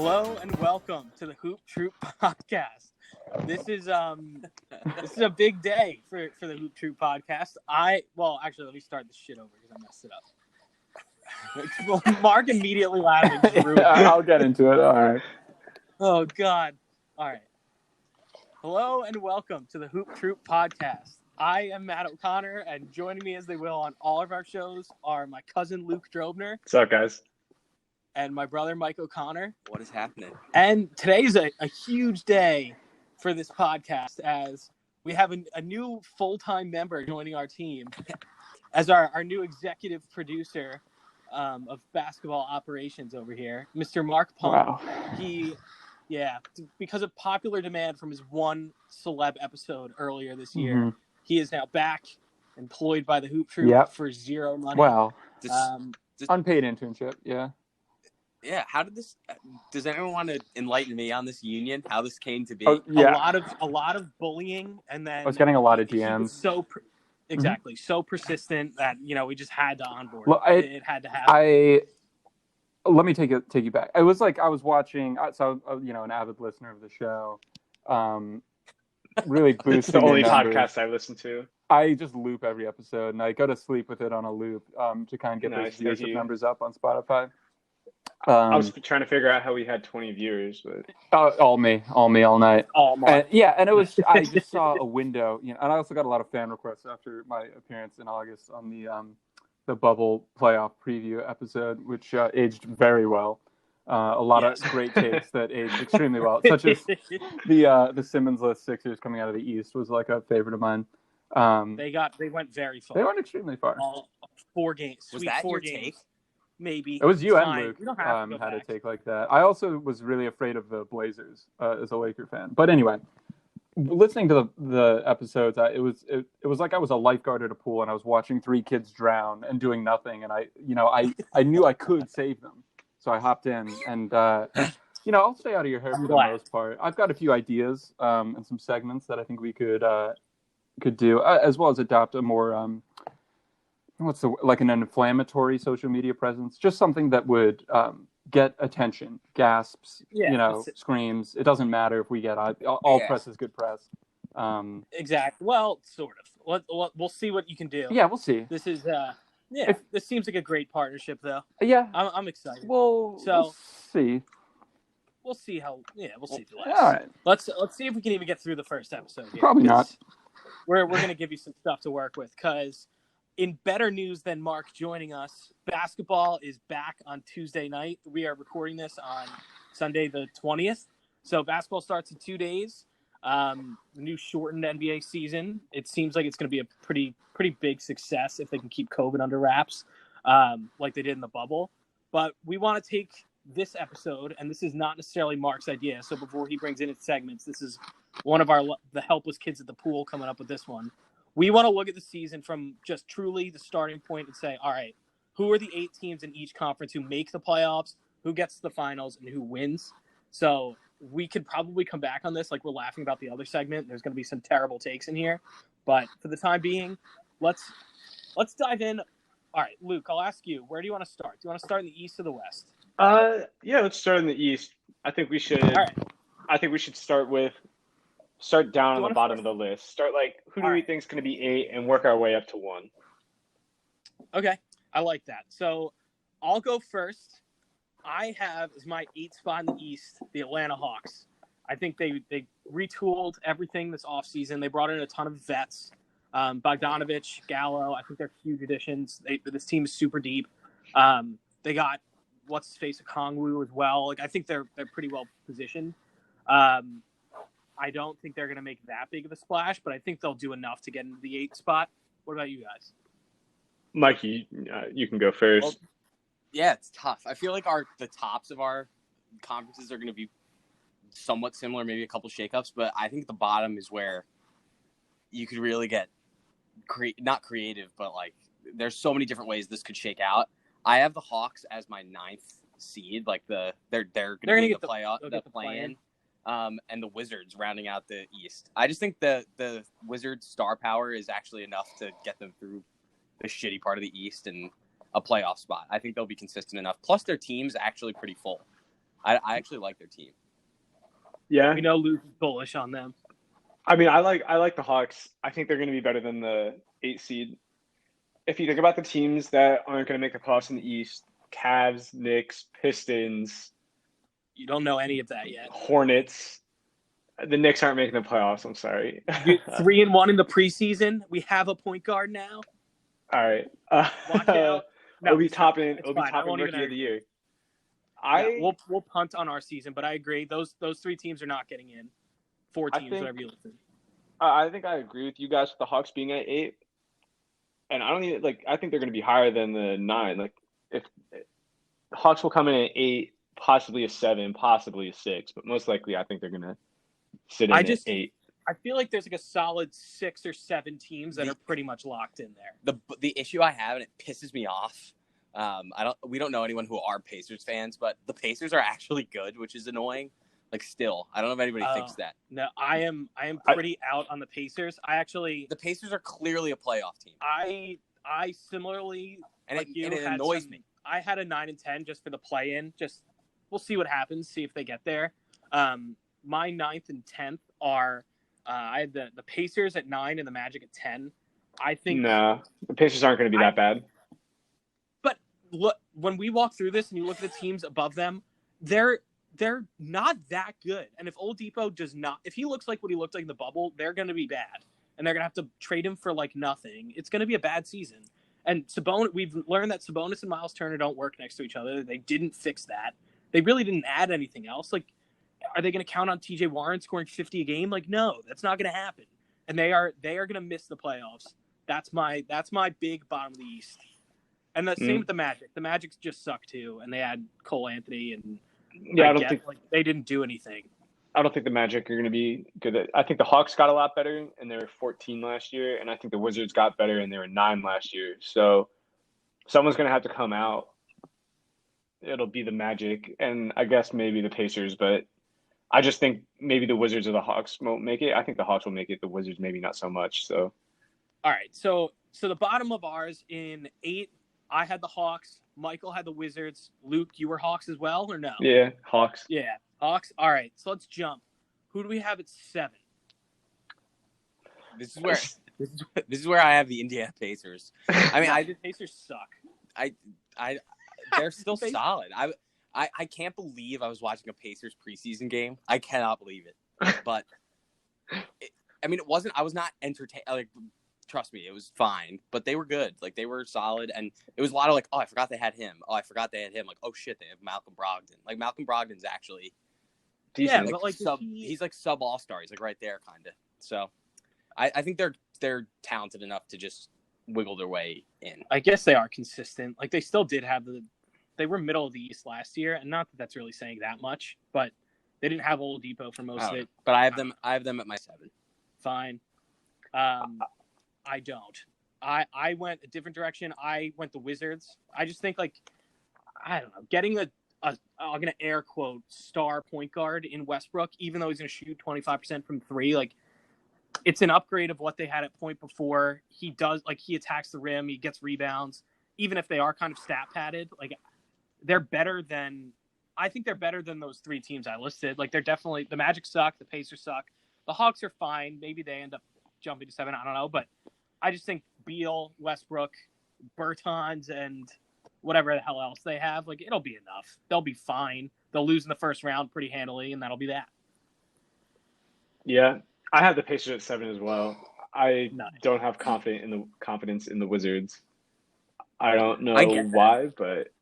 Hello and welcome to the Hoop Troop podcast. This is a big day for the Hoop Troop podcast. Actually, let me start this shit over because I messed it up. Mark immediately laughed and drew it. I'll get into it. All right. Oh God. All right. Hello and welcome to the Hoop Troop podcast. I am Matt O'Connor, and joining me as they will on all of our shows are my cousin Luke Drobner. What's up, guys? And my brother Mike O'Connor. What is happening? And today's a huge day for this podcast as we have a new full-time member joining our team as our new executive producer of basketball operations over here, Mr. Mort Pond. Wow. Because of popular demand from his one celeb episode earlier this year, he is now back employed by the Hoop Troop for zero money. Wow. Unpaid internship, yeah. Yeah, how did this? Does anyone want to enlighten me on this union? How this came to be? A lot of bullying, and then I was getting a lot of DMs. So persistent that we just had to onboard. Well, it had to happen. Let me take you back. It was like I was watching. So an avid listener of the show. Really boosting. It's the only podcast I listen to. I just loop every episode, and I go to sleep with it on a loop to kind of get those viewership numbers up on Spotify. I was trying to figure out how we had 20 viewers, but all me, all night. And it was. I just saw a window, and I also got a lot of fan requests after my appearance in August on the bubble playoff preview episode, which aged very well. A lot of great takes that aged extremely well, such as the Simmons-less Sixers coming out of the East was like a favorite of mine. They went very far. They went extremely far. 4 games. Was that your games. take? Maybe. It was you and Luke had a take like that. I also was really afraid of the Blazers as a Laker fan. But anyway, listening to the episodes, it was like I was a lifeguard at a pool and I was watching 3 kids drown and doing nothing. And I knew I could save them. So I hopped in and, I'll stay out of your hair for the most part. I've got a few ideas and some segments that I think we could do, as well as adopt a more... an inflammatory social media presence, just something that would get attention, gasps, screams. It doesn't matter if we get all press is good press. Exactly. Well, sort of. We'll see what you can do. Yeah, we'll see. This is this seems like a great partnership, though. Yeah, I'm excited. We'll see. We'll see how. Yeah, we'll see. All right. Let's see if we can even get through the first episode. Here. Probably not. We're gonna give you some stuff to work with because. In better news than Mark joining us, basketball is back on Tuesday night. We are recording this on Sunday the 20th. So basketball starts in 2 days. The new shortened NBA season. It seems like it's going to be a pretty big success if they can keep COVID under wraps like they did in the bubble. But we want to take this episode, and this is not necessarily Mark's idea. So before he brings in his segments, this is one of the helpless kids at the pool coming up with this one. We want to look at the season from just truly the starting point and say, all right, who are the 8 teams in each conference who make the playoffs, who gets to the finals, and who wins? So we could probably come back on this like we're laughing about the other segment. There's going to be some terrible takes in here. But for the time being, let's dive in. All right, Luke, I'll ask you, where do you want to start? Do you want to start in the East or the West? Let's start in the East. I think we should. All right. I think we should start down on the bottom of the list. Start who do we think is going to be 8 and work our way up to 1. Okay, I like that. So I'll go first. I have as my 8th spot in the East, the Atlanta Hawks. I think they retooled everything this offseason. They brought in a ton of vets. Bogdanovich, Gallo, I think they're huge additions. This team is super deep. They got what's-his-face Okongwu as well. I think they're pretty well positioned. I don't think they're going to make that big of a splash, but I think they'll do enough to get into the 8th spot. What about you guys? Mike, you can go first. Well, yeah, it's tough. I feel like the tops of our conferences are going to be somewhat similar, maybe a couple shakeups, but I think the bottom is where you could really get not creative, but there's so many different ways this could shake out. I have the Hawks as my 9th seed. They're going to get the playoff, the play-in. And the Wizards rounding out the East. I just think the Wizards' star power is actually enough to get them through the shitty part of the East and a playoff spot. I think they'll be consistent enough. Plus, their team's actually pretty full. I actually like their team. Yeah. We know Luke is bullish on them. I mean, I like the Hawks. I think they're going to be better than the 8 seed. If you think about the teams that aren't going to make the playoffs in the East, Cavs, Knicks, Pistons, You don't know any of that yet. Hornets. The Knicks aren't making the playoffs. I'm sorry. 3-1 in the preseason. We have a point guard now. All right. Watch out. No, Obi Toppin, Rookie Rookie of the Year. We'll punt on our season, but I agree. Those 3 teams are not getting in. 4 teams, whatever you listen. I think I agree with you guys with the Hawks being at 8. And I think they're going to be higher than the 9. Like, if the Hawks will come in at 8, possibly a 7, possibly a 6, but most likely I think they're going to sit in at 8. I feel like there's like a solid 6 or 7 teams that are pretty much locked in there. The issue I have, and it pisses me off. We don't know anyone who are Pacers fans, but the Pacers are actually good, which is annoying. Like, still, I don't know if anybody thinks that. No, I am pretty out on the Pacers. The Pacers are clearly a playoff team. I similarly, and like it annoys me. I had a 9 and 10 just for the play-in. Just we'll see what happens. See if they get there. My 9th and 10th are I had the Pacers at 9 and the Magic at 10. I think the Pacers aren't going to be that bad. But look, when we walk through this and you look at the teams above them, they're not that good. And if Oladipo if he looks like what he looked like in the bubble, they're going to be bad. And they're going to have to trade him for like nothing. It's going to be a bad season. And we've learned that Sabonis and Miles Turner don't work next to each other. They didn't fix that. They really didn't add anything else. Like, are they going to count on TJ Warren scoring 50 a game? Like, no, that's not going to happen. And they are going to miss the playoffs. That's my big bottom of the East. And the same with the Magic. The Magic just suck too. And they had Cole Anthony and they didn't do anything. I don't think the Magic are going to be good. I think the Hawks got a lot better, and they were 14 last year, and I think the Wizards got better, and they were 9 last year. So someone's going to have to come out. It'll be the Magic, and I guess maybe the Pacers, but I just think maybe the Wizards or the Hawks won't make it. I think the Hawks will make it. The Wizards maybe not so much. So, all right. So the bottom of ours in 8, I had the Hawks. Michael had the Wizards. Luke, you were Hawks as well, or no? Yeah, Hawks. Yeah, Hawks. All right, so let's jump. Who do we have at 7? This is where I have the Indiana Pacers. I mean, the Pacers suck. They're still solid. I can't believe I was watching a Pacers preseason game. I cannot believe it. But it wasn't. I was not entertained. Like, trust me, it was fine. But they were good. Like, they were solid, and it was a lot of like, oh, I forgot they had him. Oh, I forgot they had him. Like, oh shit, they have Malcolm Brogdon. Like, Malcolm Brogdon's actually decent. Yeah, but like he's like sub all-star. He's like right there, kind of. So, I think they're talented enough to just wiggle their way in. I guess they are consistent. Like, they still did have they were middle of the East last year, and not that that's really saying that much, but they didn't have Oladipo for most of it. But I have them at my 7. Fine. I don't. I went a different direction. I went the Wizards. I just think, like, I don't know, getting I'm going to air quote star point guard in Westbrook, even though he's going to shoot 25% from 3, like, it's an upgrade of what they had at point before. He attacks the rim, he gets rebounds. Even if they are kind of stat padded, like, they're better than those 3 teams I listed. Like, they're definitely, the Magic suck, the Pacers suck, the Hawks are fine. Maybe they end up jumping to 7. I don't know, but I just think Beal, Westbrook, Bertans, and whatever the hell else they have, like, it'll be enough. They'll be fine. They'll lose in the first round pretty handily, and that'll be that. Yeah, I have the Pacers at 7 as well. I don't have confidence in the Wizards. I don't know why, but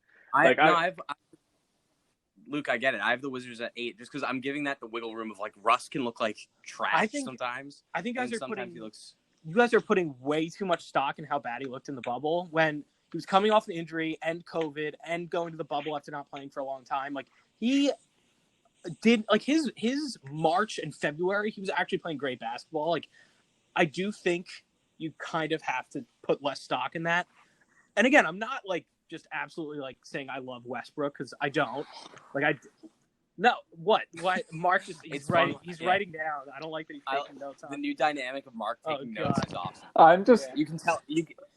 Luke, I get it. I have the Wizards at 8 just because I'm giving that the wiggle room of, like, Russ can look like trash sometimes. I think you guys are putting way too much stock in how bad he looked in the bubble when he was coming off an injury and COVID and going to the bubble after not playing for a long time. Like, he did, like, his March and February, he was actually playing great basketball. Like, I do think you kind of have to put less stock in that. And again, I'm not, like, just absolutely, like, saying I love Westbrook, because I don't. Like, what? Mark he's writing down. I don't like that he's taking notes on. The new dynamic of Mark taking notes is awesome. I'm just you can tell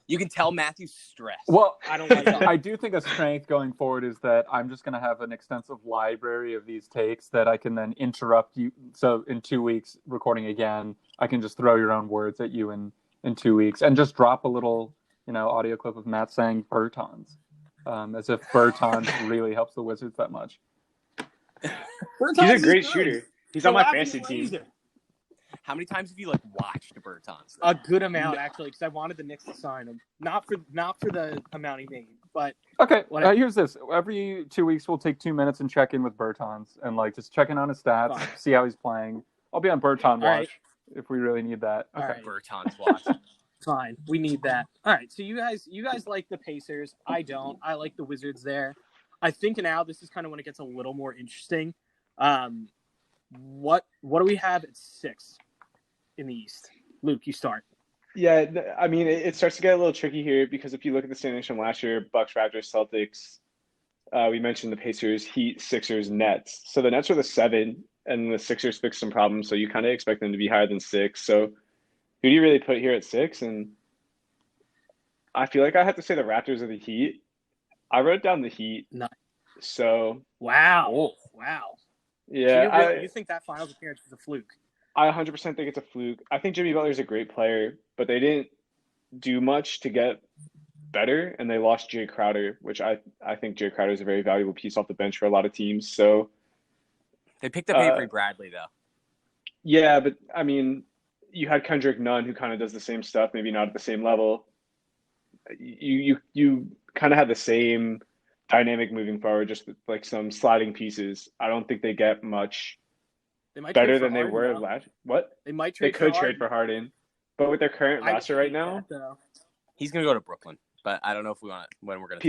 You can tell Matthew's stressed. Well, I don't like it. I do think a strength going forward is that I'm just going to have an extensive library of these takes that I can then interrupt you. So in 2 weeks, recording again, I can just throw your own words at you in 2 weeks and just drop a little, audio clip of Matt saying Bertans, as if Bertans really helps the Wizards that much. He's a great shooter. He's on my fantasy team. How many times have you watched Bertans? A good amount, actually, because I wanted the Knicks to sign him. Not for the amount he made, but okay. Here's this: every 2 weeks, we'll take 2 minutes and check in with Bertans and just check in on his stats, see how he's playing. I'll be on Bertan watch if we really need that. Okay. All right. Bertans watch. Fine, we need that. All right, so you guys like the Pacers. I don't. I like the Wizards there. I think now this is kind of when it gets a little more interesting. What do we have at 6 in the East? Luke, you start. Yeah, I mean, it starts to get a little tricky here because if you look at the standings from last year, Bucks, Raptors, Celtics, we mentioned the Pacers, Heat, Sixers, Nets. So the Nets are the 7, and the Sixers fixed some problems, so you kind of expect them to be higher than 6. So who do you really put here at 6? And I feel like I have to say the Raptors or the Heat. I wrote down the Heat. Nice. So wow. Yeah. So you think that finals appearance was a fluke? I 100% think it's a fluke. I think Jimmy Butler's a great player, but they didn't do much to get better, and they lost Jay Crowder, which I think Jay Crowder is a very valuable piece off the bench for a lot of teams. So they picked up Avery Bradley, though. Yeah, but I mean, you had Kendrick Nunn, who kind of does the same stuff, maybe not at the same level. You kind of had the same dynamic moving forward, just with, some sliding pieces. I don't think they get much better than they were last. What? They might trade. They could trade for Harden, but with their current roster right now, he's gonna go to Brooklyn. But I don't know if we want when we're gonna.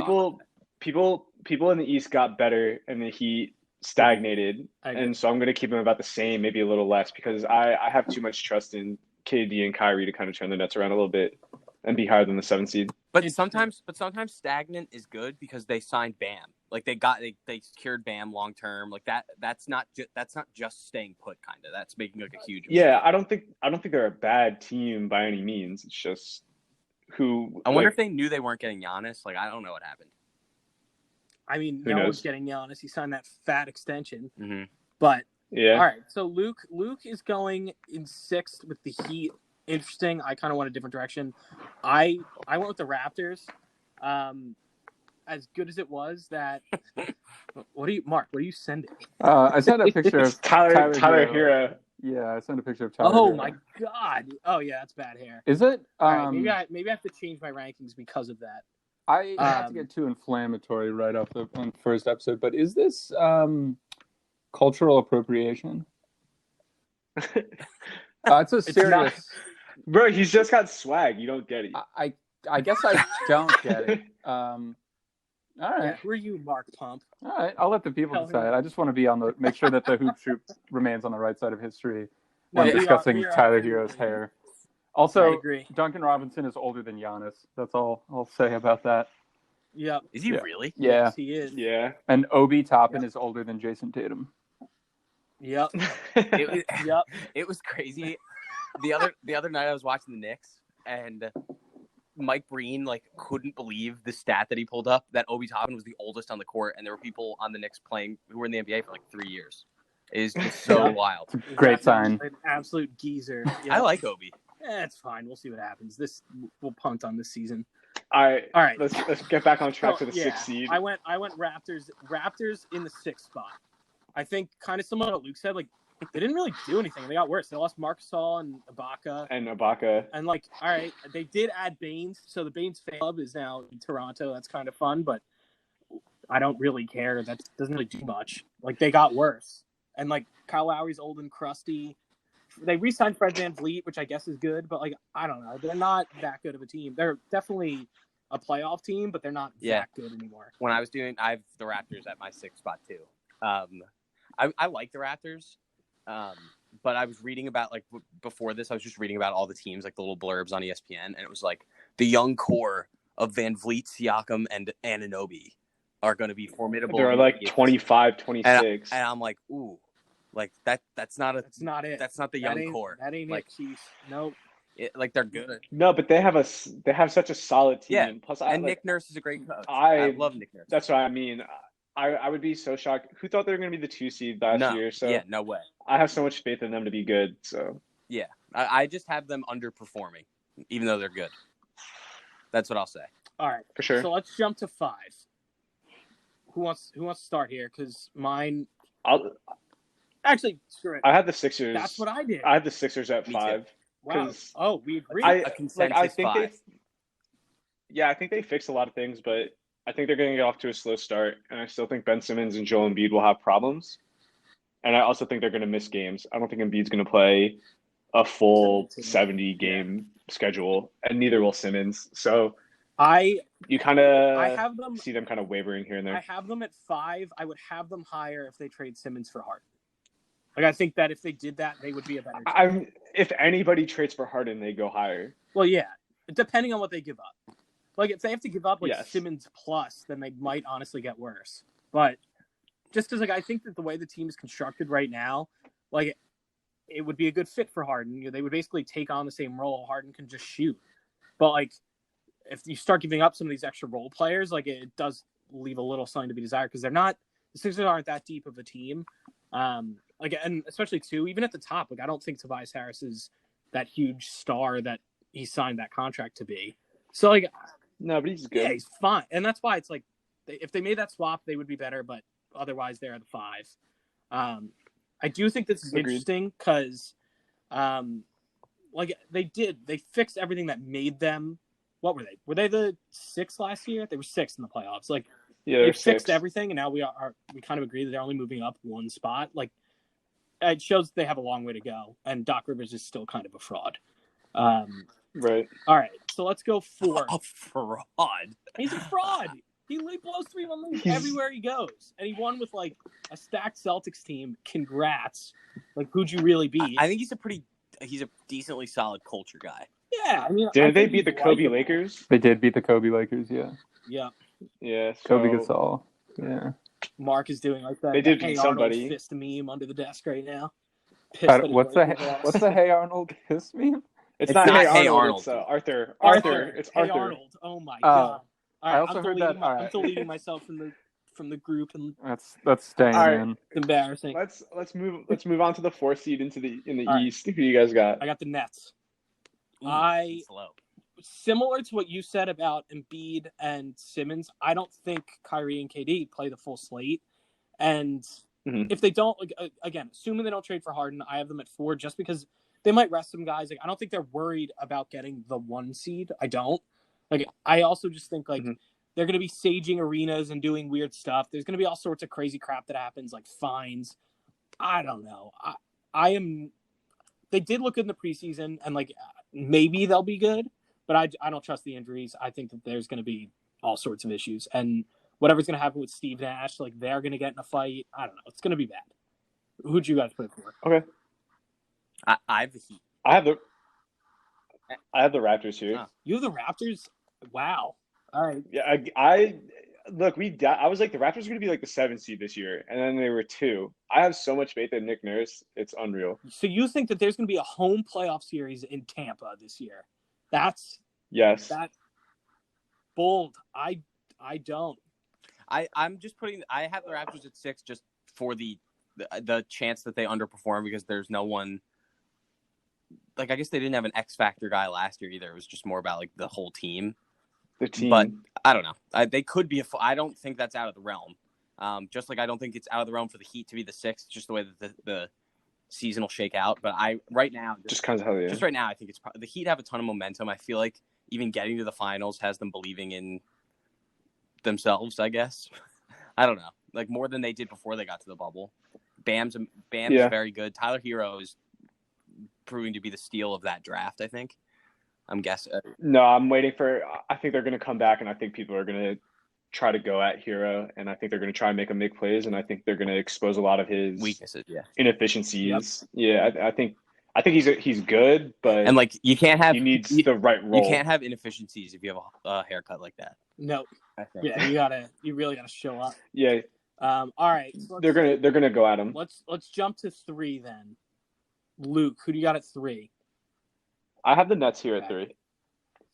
People in the East got better, and the Heat stagnated, and so I'm gonna keep them about the same, maybe a little less, because I have too much trust in KD and Kyrie to kind of turn the Nets around a little bit and be higher than the 7 seed. But sometimes stagnant is good because they signed Bam. They secured Bam long term. That's not just staying put, kind of. That's making a huge mistake. Yeah, I don't think they're a bad team by any means. It's just who. I wonder if they knew they weren't getting Giannis. I don't know what happened. I mean, no one's getting Giannis. He signed that fat extension. Mm-hmm. But yeah. All right. So Luke is going in 6th with the Heat. Interesting. I kind of went a different direction. I went with the Raptors. As good as it was, that what are you sending? I sent a picture of Tyler Hero. Yeah, I sent a picture of Tyler. Oh Hero. my God! Oh yeah, that's bad hair. Is it? All right, maybe I have to change my rankings because of that. I not to get too inflammatory right off the first episode, but is this cultural appropriation? It's a serious. Not, bro, he's just got swag. You don't get it. I guess I don't get it. All right. Yeah, who are you, Mark Pump? All right, I'll let the people decide. I just want to be make sure that the Hoop Troop remains on the right side of history when discussing Tyler Hero's hair. Also, Duncan Robinson is older than Giannis. That's all I'll say about that. Yeah. Is he really? Yeah. Yes, he is. Yeah. And Obi Toppin is older than Jason Tatum. Yep. It was crazy. The other night I was watching the Knicks, and Mike Breen couldn't believe the stat that he pulled up that Obi Toppin was the oldest on the court, and there were people on the Knicks playing who were in the NBA for 3 years. It is just so wild. Great sign. An absolute geezer. I like Obi. It's fine. We'll see what happens. We'll punt on this season. All right. Let's get back on track for the 6th seed. I went Raptors. Raptors in the 6th spot. I think kind of similar to what Luke said. They didn't really do anything. They got worse. They lost Marc Gasol and Ibaka. And all right, they did add Baines. So the Baines fan club is now in Toronto. That's kind of fun, but I don't really care. That doesn't really do much. They got worse. And Kyle Lowry's old and crusty. They re-signed Fred VanVleet, which I guess is good, but I don't know. They're not that good of a team. They're definitely a playoff team, but they're not that good anymore. When I have the Raptors at my 6th spot too. I like the Raptors. But I was reading about before this, I was just reading about all the teams, the little blurbs on ESPN, and it was the young core of VanVleet, Siakam, and Anunoby are going to be formidable. They're 25, 26. And I'm ooh, that's not it. That's not the young core. That ain't it, Chief. Nope. They're good. No, but they have such a solid team. Yeah, And plus, Nick Nurse is a great coach. I love Nick Nurse. That's what I mean. I would be so shocked. Who thought they were going to be the 2 seed last year? So no way. I have so much faith in them to be good. So yeah, I just have them underperforming, even though they're good. That's what I'll say. All right, for sure. So let's jump to 5. Who wants to start here? Because mine. Actually, screw it. I had the Sixers. That's what I did. I had the Sixers at 5. Wow. Oh, we agree. A consensus I think 5. I think they fixed a lot of things, but I think they're going to get off to a slow start, and I still think Ben Simmons and Joel Embiid will have problems. And I also think they're going to miss games. I don't think Embiid's going to play a full 70-game schedule, and neither will Simmons. So you kind of see them kind of wavering here and there. I have them at 5. I would have them higher if they trade Simmons for Harden. Like, I think that if they did that, they would be a better team. If anybody trades for Harden, they go higher. Well, yeah, depending on what they give up. Like, if they have to give up yes. Simmons plus, then they might honestly get worse. But just because, I think that the way the team is constructed right now, it would be a good fit for Harden. They would basically take on the same role. Harden can just shoot. But, if you start giving up some of these extra role players, it does leave a little something to be desired because the Sixers aren't that deep of a team. And especially too, even at the top, I don't think Tobias Harris is that huge star that he signed that contract to be. So no, but he's good. Yeah, he's fine, and that's why it's if they made that swap, they would be better. But otherwise, they're at the 5. I do think this is interesting because, they fixed everything that made them. What were they? Were they the 6th last year? They were 6th in the playoffs. They fixed everything, and now we kind of agree that they're only moving up 1 spot. It shows they have a long way to go, and Doc Rivers is still kind of a fraud. Right. All right, so let's go 4. A fraud. He's a fraud. He blows 3-1 leads everywhere he goes, and he won with a stacked Celtics team. Congrats! Who'd you really beat? I think he's a decently solid culture guy. Yeah, did they beat the Kobe Lakers? They did beat the Kobe Lakers. Yeah. Yeah. Yeah. So... Kobe Gasol. Yeah. Mark is doing that. They did beat somebody. Fist meme under the desk right now. What's the Hey Arnold kiss meme? It's not Hey Arnold. It's Arthur. It's Hey Arthur. Arnold. Oh my god. I also heard that. I'm deleting myself from the group, and that's staying in. It's embarrassing. Let's move on to the 4th seed in the East. Right. Who you guys got? I got the Nets. Slow. Similar to what you said about Embiid and Simmons, I don't think Kyrie and KD play the full slate. And if they don't, again, assuming they don't trade for Harden, I have them at 4 just because they might rest some guys. I don't think they're worried about getting the 1 seed. I don't. I also just think they're going to be saging arenas and doing weird stuff. There's going to be all sorts of crazy crap that happens, like fines. I don't know. They did look good in the preseason, and maybe they'll be good. But I don't trust the injuries. I think that there's going to be all sorts of issues. And whatever's going to happen with Steve Nash, they're going to get in a fight. I don't know. It's going to be bad. Who'd you guys put it for? Okay. I have the Heat. I have the Raptors here. Huh. You have the Raptors? Wow. All right. Yeah, I look, I was the Raptors are going to be the 7th seed this year, and then they were 2. I have so much faith in Nick Nurse. It's unreal. So you think that there's going to be a home playoff series in Tampa this year? That's bold. I don't. I'm just I have the Raptors at 6 just for the chance that they underperform because there's no one. I guess they didn't have an X factor guy last year either. It was just more about the whole team. The team, but I don't know. They could be I don't think that's out of the realm. Just I don't think it's out of the realm for the Heat to be the 6th. Just the way that the season will shake out. But right now, just right now, I think it's the Heat have a ton of momentum. I feel like even getting to the finals has them believing in themselves. I guess I don't know, more than they did before they got to the bubble. Bam's very good. Tyler Hero is proving to be the steal of that draft. I think. I'm guessing. No, I'm waiting for. I think they're going to come back, and I think people are going to try to go at Hero, and I think they're going to try and make him make plays, and I think they're going to expose a lot of his weaknesses, inefficiencies. Yep. Yeah, I think he's good, but you can't have he needs the right role. You can't have inefficiencies if you have a haircut like that. No. Yeah, you really gotta show up. Yeah. All right. So they're gonna go at him. Let's jump to 3 then. Luke, who do you got at 3? I have the Nets here at 3.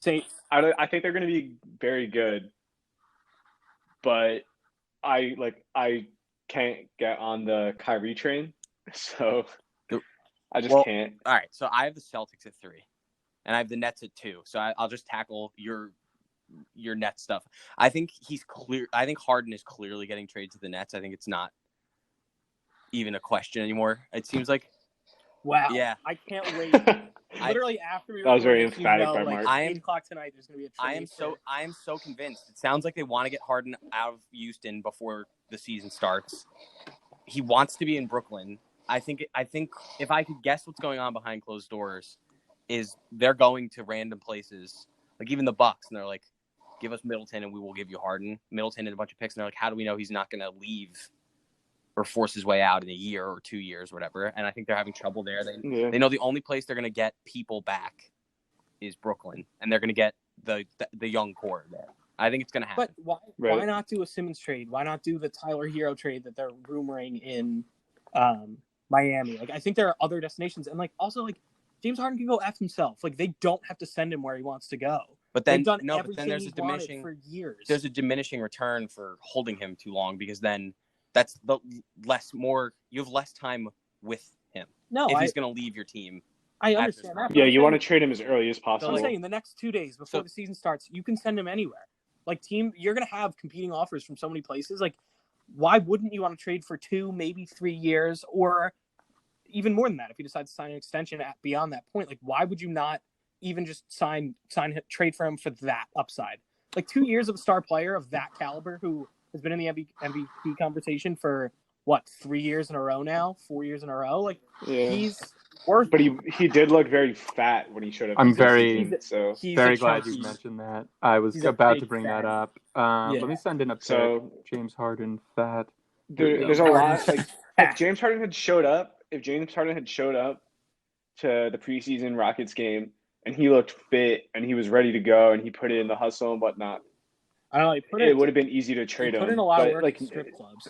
Say, I think they're going to be very good, but I can't get on the Kyrie train, so I just can't. All right, so I have the Celtics at 3, and I have the Nets at 2. So I'll just tackle your Nets stuff. I think he's clear. I think Harden is clearly getting traded to the Nets. I think it's not even a question anymore. It seems like. wow. Yeah. I can't wait. Literally after we That was very record this, emphatic by like Mark. 8 o'clock tonight, there's going to be a trade. I am so convinced. It sounds like they want to get Harden out of Houston before the season starts. He wants to be in Brooklyn. I think if I could guess what's going on behind closed doors, is they're going to random places, like even the Bucks, and they're like, give us Middleton and we will give you Harden. Middleton and a bunch of picks, and they're like, how do we know he's not going to leave or force his way out in a year or 2 years or whatever? And I think they're having trouble there. They know the only place they're going to get people back is Brooklyn, and they're going to get the young core there. I think it's going to happen. But why not do a Simmons trade? Why not do the Tyler Hero trade that they're rumoring in Miami? Like, I think there are other destinations, and like also like James Harden can go F himself. Like, they don't have to send him where he wants to go. But then They've done but then there's a he's wanted diminishing for years. There's a diminishing return for holding him too long, because then that's the you have less time with him. No, if he's going to leave your team. I understand that. Yeah, you want to trade him as early as possible. I'm saying in the next 2 days before the season starts, you can send him anywhere. Like, you're going to have competing offers from so many places. Like, why wouldn't you want to trade for 2, maybe 3 years, or even more than that if you decide to sign an extension beyond that point? Like, why would you not even just trade for him for that upside? Like, 2 years of a star player of that caliber who has been in the MVP conversation for, 3 years in a row now? 4 years in a row? Like, he's worth. But he did look very fat when he showed up. I'm very glad you mentioned that. I was about to bring that up. Let me send in a pic. James Harden fat. There's a lot. Like, if James Harden had showed up to the preseason Rockets game and he looked fit and he was ready to go and he put in the hustle and whatnot, I don't know. It would have been easy to trade him. Put in a lot of work at strip clubs.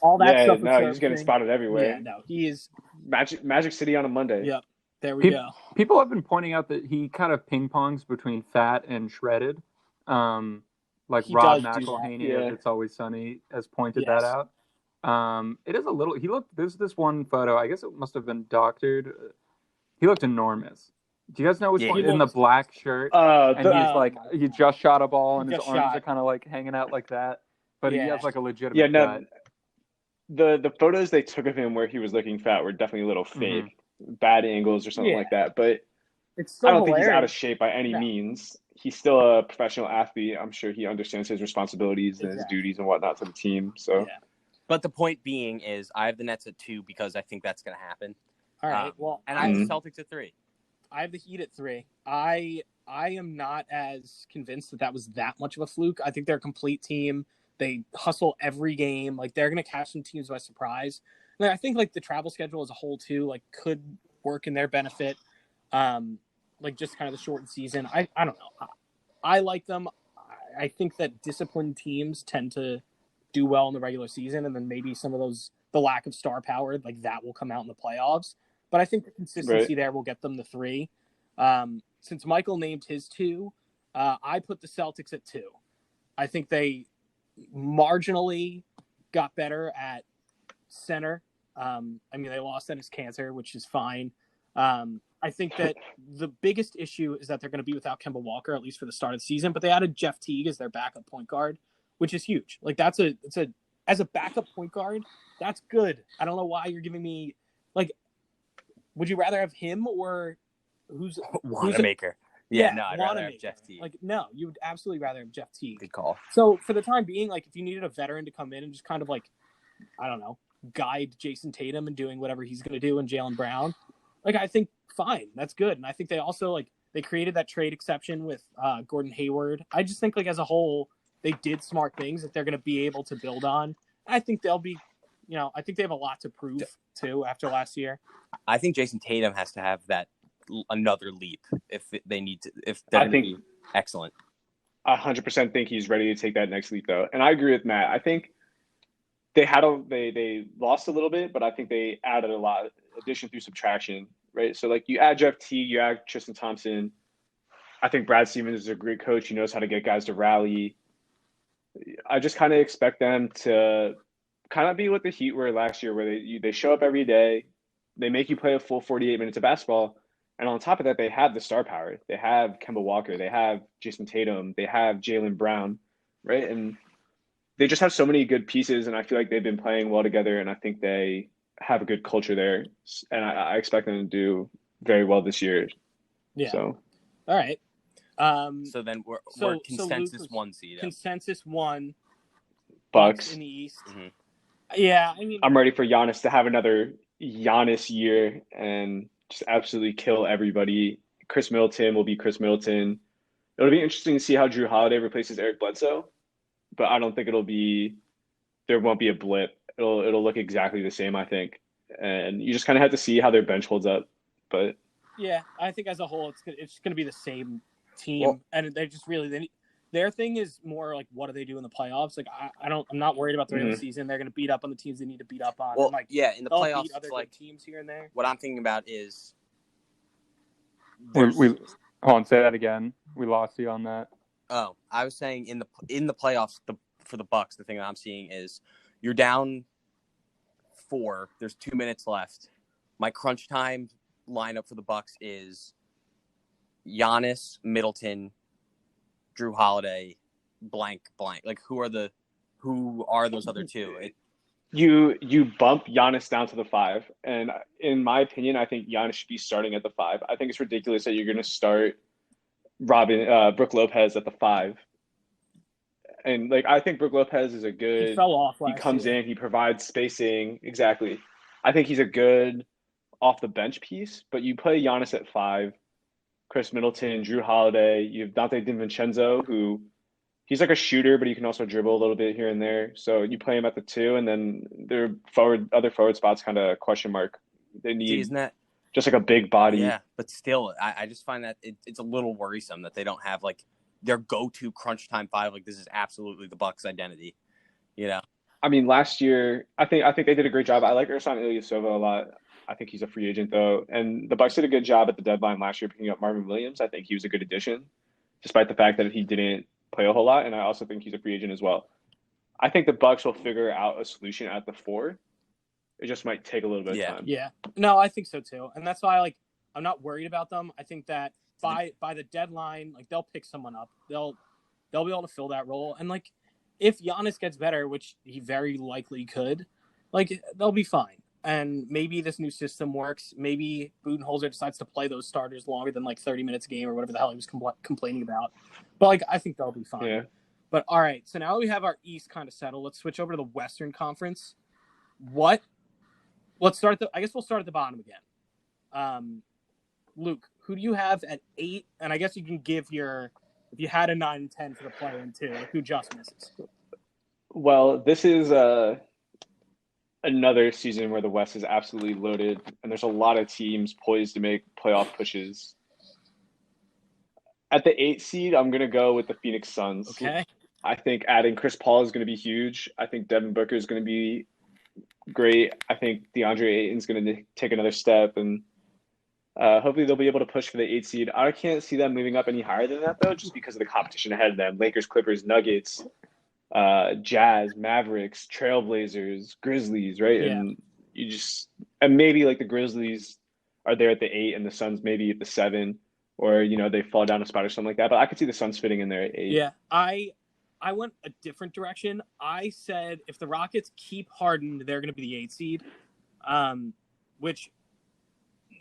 All that stuff. No, he's getting spotted everywhere. Yeah, no, he is Magic City on a Monday. Yep. There we go. People have been pointing out that he kind of ping pongs between fat and shredded. Like Rob McElhaney of It's Always Sunny has pointed that out. It is a little. There's this one photo. I guess it must have been doctored. He looked enormous. Do you guys know which one? In the black shirt, and he's like, he just shot a ball, and his arms are kind of like hanging out like that. But he has like a legitimate gut. The photos they took of him where he was looking fat were definitely a little fake, bad angles or something like that. But it's still I don't hilarious. think he's out of shape by any means. He's still a professional athlete. I'm sure he understands his responsibilities and his duties and whatnot to the team. So, but the point being is, I have the Nets at 2 because I think that's going to happen. All right. And I have the Celtics at 3. I have the Heat at 3. I am not as convinced that was that much of a fluke. I think they're a complete team. They hustle every game. Like, they're going to catch some teams by surprise. And I think like the travel schedule as a whole too, like, could work in their benefit. Like, just kind of the shortened season. I don't know. I like them. I think that disciplined teams tend to do well in the regular season, and then maybe some of the lack of star power, like that will come out in the playoffs. But I think the consistency there will get them the 3. Since Michael named his 2, I put the Celtics at 2. I think they marginally got better at center. I mean, they lost Dennis Cantor, which is fine. I think that the biggest issue is that they're going to be without Kemba Walker, at least for the start of the season. But they added Jeff Teague as their backup point guard, which is huge. Like, as a backup point guard, that's good. I don't know why you're giving me, like, would you rather have him or who's Wanamaker? I'd rather have Jeff Teague. Like, no, you would absolutely rather have Jeff Teague. Good call. So for the time being, like, if you needed a veteran to come in and just kind of, like, I don't know, guide Jason Tatum and doing whatever he's going to do and Jaylen Brown, like, I think fine, that's good. And I think they also, like, they created that trade exception with Gordon Hayward. I just think, like, as a whole, they did smart things that they're going to be able to build on. I think they'll be, I think they have a lot to prove too after last year. I think Jason Tatum has to have that another leap if they need to. If they're be excellent, 100% think he's ready to take that next leap though, and I agree with Matt. I think they lost a little bit, but I think they added a lot, addition through subtraction, right? So like you add Jeff Teague, you add Tristan Thompson. I think Brad Stevens is a great coach. He knows how to get guys to rally. I just kind of expect them to kind of be what the Heat were last year, where they show up every day, they make you play a full 48 minutes of basketball, and on top of that, they have the star power. They have Kemba Walker, they have Jason Tatum, they have Jaylen Brown, right? And they just have so many good pieces, and I feel like they've been playing well together, and I think they have a good culture there, and I expect them to do very well this year. Yeah. So, all right. So then we're consensus Luke, 1 seed. Consensus 1. Bucks in the East. Mhm. Yeah, I mean, I'm ready for Giannis to have another Giannis year and just absolutely kill everybody. Chris Middleton will be Chris Middleton. It'll be interesting to see how Drew Holiday replaces Eric Bledsoe, but I don't think there won't be a blip. It'll look exactly the same, I think. And you just kind of have to see how their bench holds up. But yeah, I think as a whole, it's going to be the same team, Well, and they just really their thing is more like what do they do in the playoffs? Like I'm not worried about the regular season. They're going to beat up on the teams they need to beat up on. Well, and like yeah, in the they'll playoffs, beat other it's like good teams here and there. what I'm thinking about is We hold on, say that again. We lost you on that. Oh, I was saying in the playoffs, for the Bucks, the thing that I'm seeing is you're down 4. There's 2 minutes left. My crunch time lineup for the Bucks is Giannis, Middleton, Drew Holiday, blank. Like who are those other two? you bump Giannis down to the 5, and in my opinion, I think Giannis should be starting at the 5. I think it's ridiculous that you're going to start Brook Lopez at the 5. And like I think Brook Lopez is a good. He fell off He last comes year. in, he provides spacing. Exactly. I think he's a good off the bench piece, but you play Giannis at 5, Chris Middleton, Drew Holiday. You have Dante DiVincenzo, who he's like a shooter, but he can also dribble a little bit here and there. So you play him at the 2, and then their other forward spots kind of question mark. They need Isn't that just like a big body. Yeah, but still, I just find that it's a little worrisome that they don't have like their go-to crunch time 5. Like this is absolutely the Bucks' identity, you know. I mean, last year, I think they did a great job. I like Ersan Ilyasova a lot. I think he's a free agent though, and the Bucks did a good job at the deadline last year picking up Marvin Williams. I think he was a good addition, despite the fact that he didn't play a whole lot. And I also think he's a free agent as well. I think the Bucks will figure out a solution at the 4. It just might take a little bit of time. Yeah. No, I think so too, and that's why I'm not worried about them. I think that by the deadline, like they'll pick someone up. They'll be able to fill that role, and like if Giannis gets better, which he very likely could, like they'll be fine. And maybe this new system works. Maybe Budenholzer decides to play those starters longer than like 30 minutes a game or whatever the hell he was complaining about. But like I think they'll be fine. Yeah. But all right, so now we have our East kind of settled. Let's switch over to the Western Conference. Let's start I guess we'll start at the bottom again. Luke, who do you have at 8? And I guess you can give if you had a 9 and 10 for the play-in too, like who just misses. Well, this is another season where the West is absolutely loaded, and there's a lot of teams poised to make playoff pushes. At the 8 seed, I'm going to go with the Phoenix Suns. Okay. I think adding Chris Paul is going to be huge. I think Devin Booker is going to be great. I think DeAndre Ayton's going to take another step, and hopefully they'll be able to push for the 8 seed. I can't see them moving up any higher than that, though, just because of the competition ahead of them. Lakers, Clippers, Nuggets, Jazz, Mavericks, Trailblazers, Grizzlies, right? Yeah. And maybe like the Grizzlies are there at the 8 and the Suns maybe at the 7, or they fall down a spot or something like that. But I could see the Suns fitting in there at 8. Yeah, I went a different direction. I said if the Rockets keep Harden, they're going to be the 8 seed. Which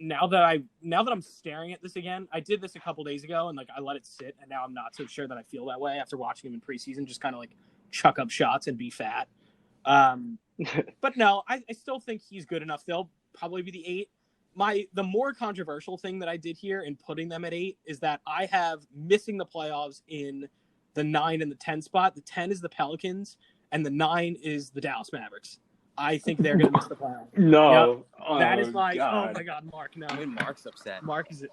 now that I'm staring at this again, I did this a couple days ago and like I let it sit, and now I'm not so sure that I feel that way after watching him in preseason. Just kind of like chuck up shots and be fat. But no, I still think he's good enough. They'll probably be the 8. The more controversial thing that I did here in putting them at 8 is that I have missing the playoffs in the 9 and the 10 spot. The 10 is the Pelicans, and the 9 is the Dallas Mavericks. I think they're going to miss the playoffs. No. Yep. That is my God. Oh my God, Mark, no. Even Mark's upset. Mark is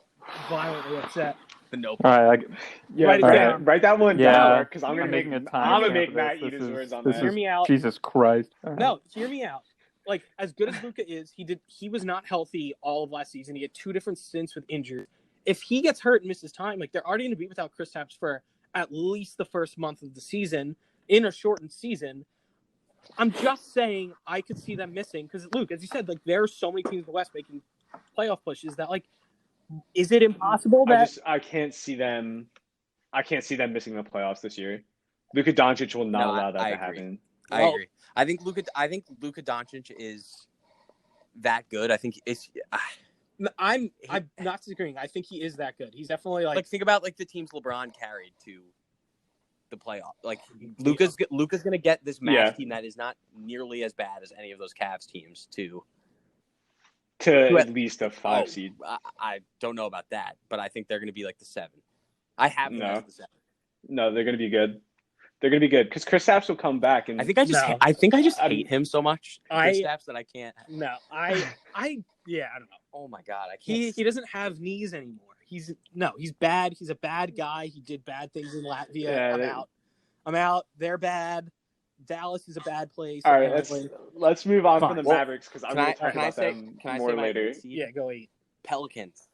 violently upset. The nope. All right. Write that one down, because I'm going to make making a I'm time gonna make for Matt this. eat his words on Hear that. me out. Jesus Christ. All right. No, hear me out. like as good as Luka is, he was not healthy all of last season. He had 2 different stints with injury. If he gets hurt and misses time, like they're already going to be without Kristaps for at least the first month of the season in a shortened season. I'm just saying I could see them missing because, Luke, as you said, like there are so many teams in the West making playoff pushes that, like, is it impossible that I can't see them. I can't see them missing the playoffs this year. Luka Doncic will not allow that to happen. I agree. I think Luka Doncic is that good. I think it's. I'm not disagreeing. I think he is that good. He's definitely like think about like the teams LeBron carried to the playoff. Like Luka's gonna get this Mavs team that is not nearly as bad as any of those Cavs teams to at least a 5 seed. I don't know about that, but I think they're gonna be like the 7. I have them as the 7. No, they're gonna be good. They're gonna be good because Kristaps will come back, and I think I just hate him so much, Kristaps, that I can't. No, I don't know. Oh my god, I can't. He doesn't have knees anymore. He's bad. He's a bad guy. He did bad things in Latvia. Yeah, I'm out. They're bad. Dallas is a bad place. All right, let's move on from the Mavericks because I'm going to talk about them more later. Yeah, go eat. Pelicans.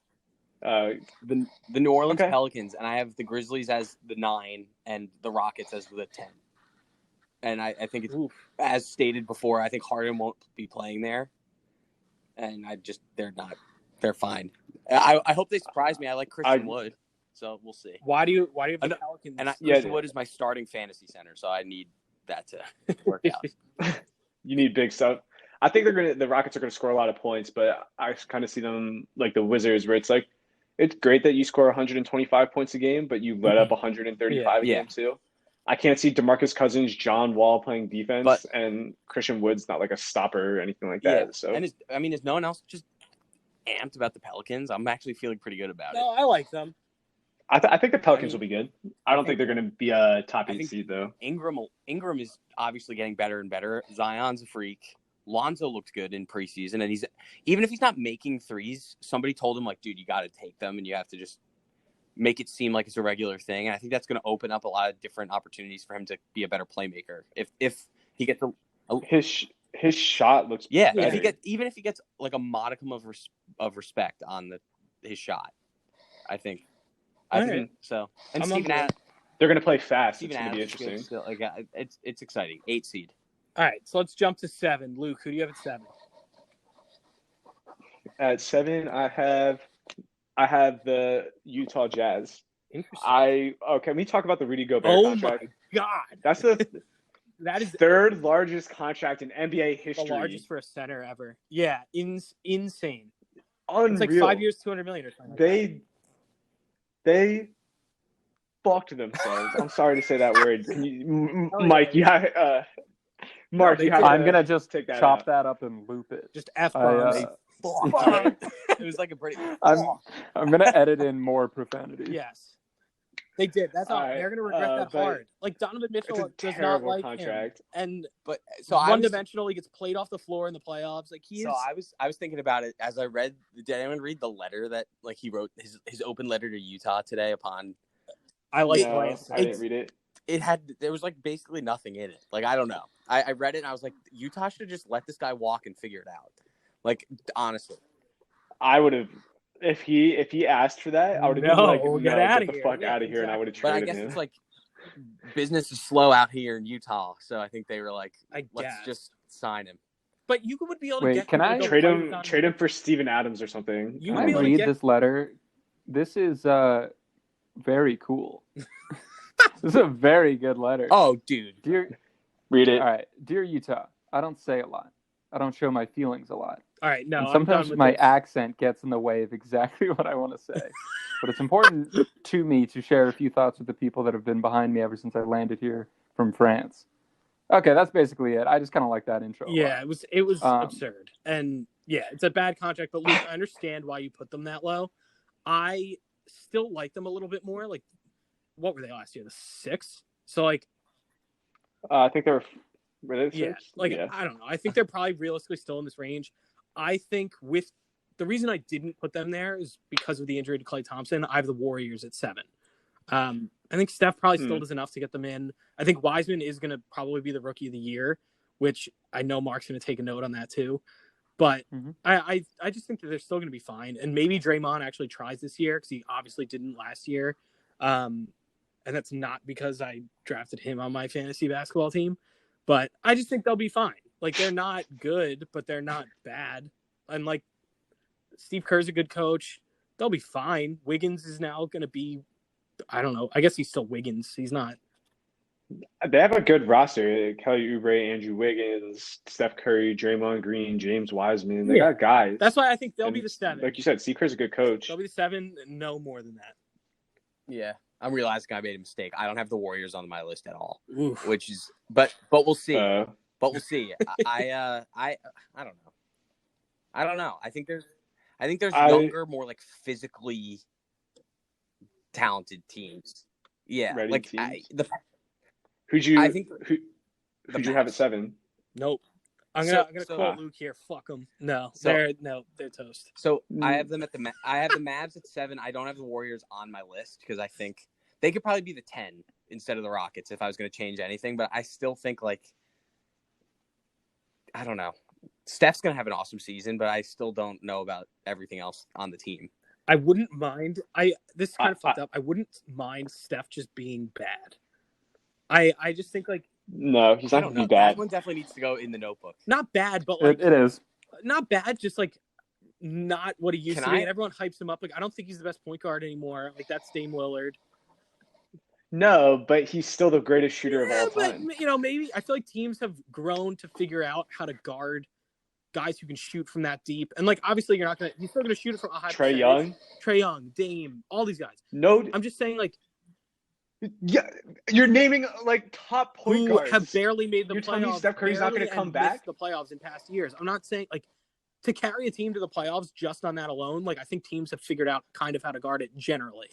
The New Orleans Pelicans, and I have the Grizzlies as the 9 and the Rockets as the 10. And I think it's as stated before. I think Harden won't be playing there, and they're fine. I hope they surprise me. I like Christian Wood, so we'll see. Why do you have the Pelicans? And Christian Wood is my starting fantasy center, so I need that to work out. You need big stuff. I think the Rockets are gonna score a lot of points, but I kind of see them like the Wizards, where it's like it's great that you score 125 points a game, but you let up 135 a game too. I can't see DeMarcus Cousins, John Wall playing defense, and Christian Wood's not like a stopper or anything like that. So is no one else just amped about the Pelicans? I'm actually feeling pretty good about it. No, I like them. I think the Pelicans will be good. I don't think they're going to be a top 8 seed though. Ingram is obviously getting better and better. Zion's a freak. Lonzo looked good in preseason, and even if he's not making threes, somebody told him like, dude, you got to take them, and you have to just make it seem like it's a regular thing. And I think that's going to open up a lot of different opportunities for him to be a better playmaker. If he gets his shot looks better. If he gets like a modicum of respect on his shot, I think so. And Steven Adams, they're going to play fast. It's going to be interesting. Still, it's exciting. 8 seed. All right, so let's jump to 7. Luke, who do you have at 7? At 7, I have the Utah Jazz. Interesting. Can we talk about the Rudy Gobert contract? Oh my God, that is third largest contract in NBA history. The largest for a center ever. Yeah, insane. Unreal. It's like 5 years, $200 million or something. They fucked themselves. I'm sorry to say that word. Mike? Yeah. Mark, I'm gonna just chop that up and loop it. Just F-bombs. It was like a pretty. I'm gonna edit in more profanity. Yes, they did. That's all. They're gonna regret that hard. Like Donovan Mitchell does not like contract. Him, one-dimensional. He gets played off the floor in the playoffs. Like he is. So I was thinking about it as I read. Did anyone read the letter that like he wrote his open letter to Utah today upon? I didn't read it. There was like basically nothing in it. Like I don't know. I read it and I was like, Utah should just let this guy walk and figure it out. Like honestly, I would have if he asked for that. I would have been like, get the fuck out of here, and I would have traded him. But I guess it's like business is slow out here in Utah, so I think they were like, let's just sign him. But you would be able to can I trade him for Steven Adams or something? Can I read this letter? This is very cool. This is a very good letter. Oh, dude. Read it. All right. Dear Utah, I don't say a lot. I don't show my feelings a lot. All right, no. And sometimes my accent gets in the way of exactly what I want to say. But it's important to me to share a few thoughts with the people that have been behind me ever since I landed here from France. Okay, that's basically it. I just kind of like that intro. Yeah, it was absurd. And yeah, it's a bad contract, but Luke, I understand why you put them that low. I still like them a little bit more. Like, what were they last year? The 6th? So like I think they were I don't know. I think they're probably realistically still in this range. I think with the reason I didn't put them there is because of the injury to Klay Thompson. I have the Warriors at 7. I think Steph probably still does enough to get them in. I think Wiseman is going to probably be the rookie of the year. which I know Mark's going to take a note on that too. But Mhm. I just think that they're still going to be fine. And maybe Draymond actually tries this year because he obviously didn't last year. And that's not because I drafted him on my fantasy basketball team. But I just think they'll be fine. Like, they're not good, but they're not bad. And, like, Steve Kerr's a good coach. They'll be fine. Wiggins is now going to be, I don't know. I guess he's still Wiggins. He's not. They have a good roster. Kelly Oubre, Andrew Wiggins, Steph Curry, Draymond Green, James Wiseman. They got guys. That's why I think they'll And be the 7. Like you said, Steve Kerr's a good coach. They'll be the 7, and no more than that. Yeah, I'm realizing I made a mistake. I don't have the Warriors on my list at all, Oof. which is, but we'll see. Uh, But we'll see. I don't know. I think there's younger, more like physically talented teams. Yeah, Ready like teams? who'd who'd you have at 7? Nope. I'm gonna So- quote Luke here. Fuck them. No, So- they're toast. So I have them I have the Mavs at 7. I don't have the Warriors on my list because I think they could probably be the 10 instead of the Rockets if I was going to change anything. But I still think, like, I don't know. Steph's going to have an awesome season, but I still don't know about everything else on the team. I wouldn't mind. This is kind of fucked up. I wouldn't mind Steph just being bad. I just think, like, No, he's I not don't going know. to be bad. That one definitely needs to go in the notebook. not bad, but like It is. not bad. Just like not what he used Can to be. I- And everyone hypes him up. Like, I don't think he's the best point guard anymore. Like, that's Dame Lillard. No, but he's still the greatest shooter of all but time. maybe I feel like teams have grown to figure out how to guard guys who can shoot from that deep. And like, obviously, he's still gonna shoot it from a high Trey percentage. Young? Trey Young, Dame, all these guys. No, I'm just saying, like, yeah, you're naming like top point who guards. have barely made the You're playoffs. telling me Steph Curry's not barely gonna come and back? missed the playoffs in past years. I'm not saying, like, to carry a team to the playoffs just on that alone. Like, I think teams have figured out kind of how to guard it generally.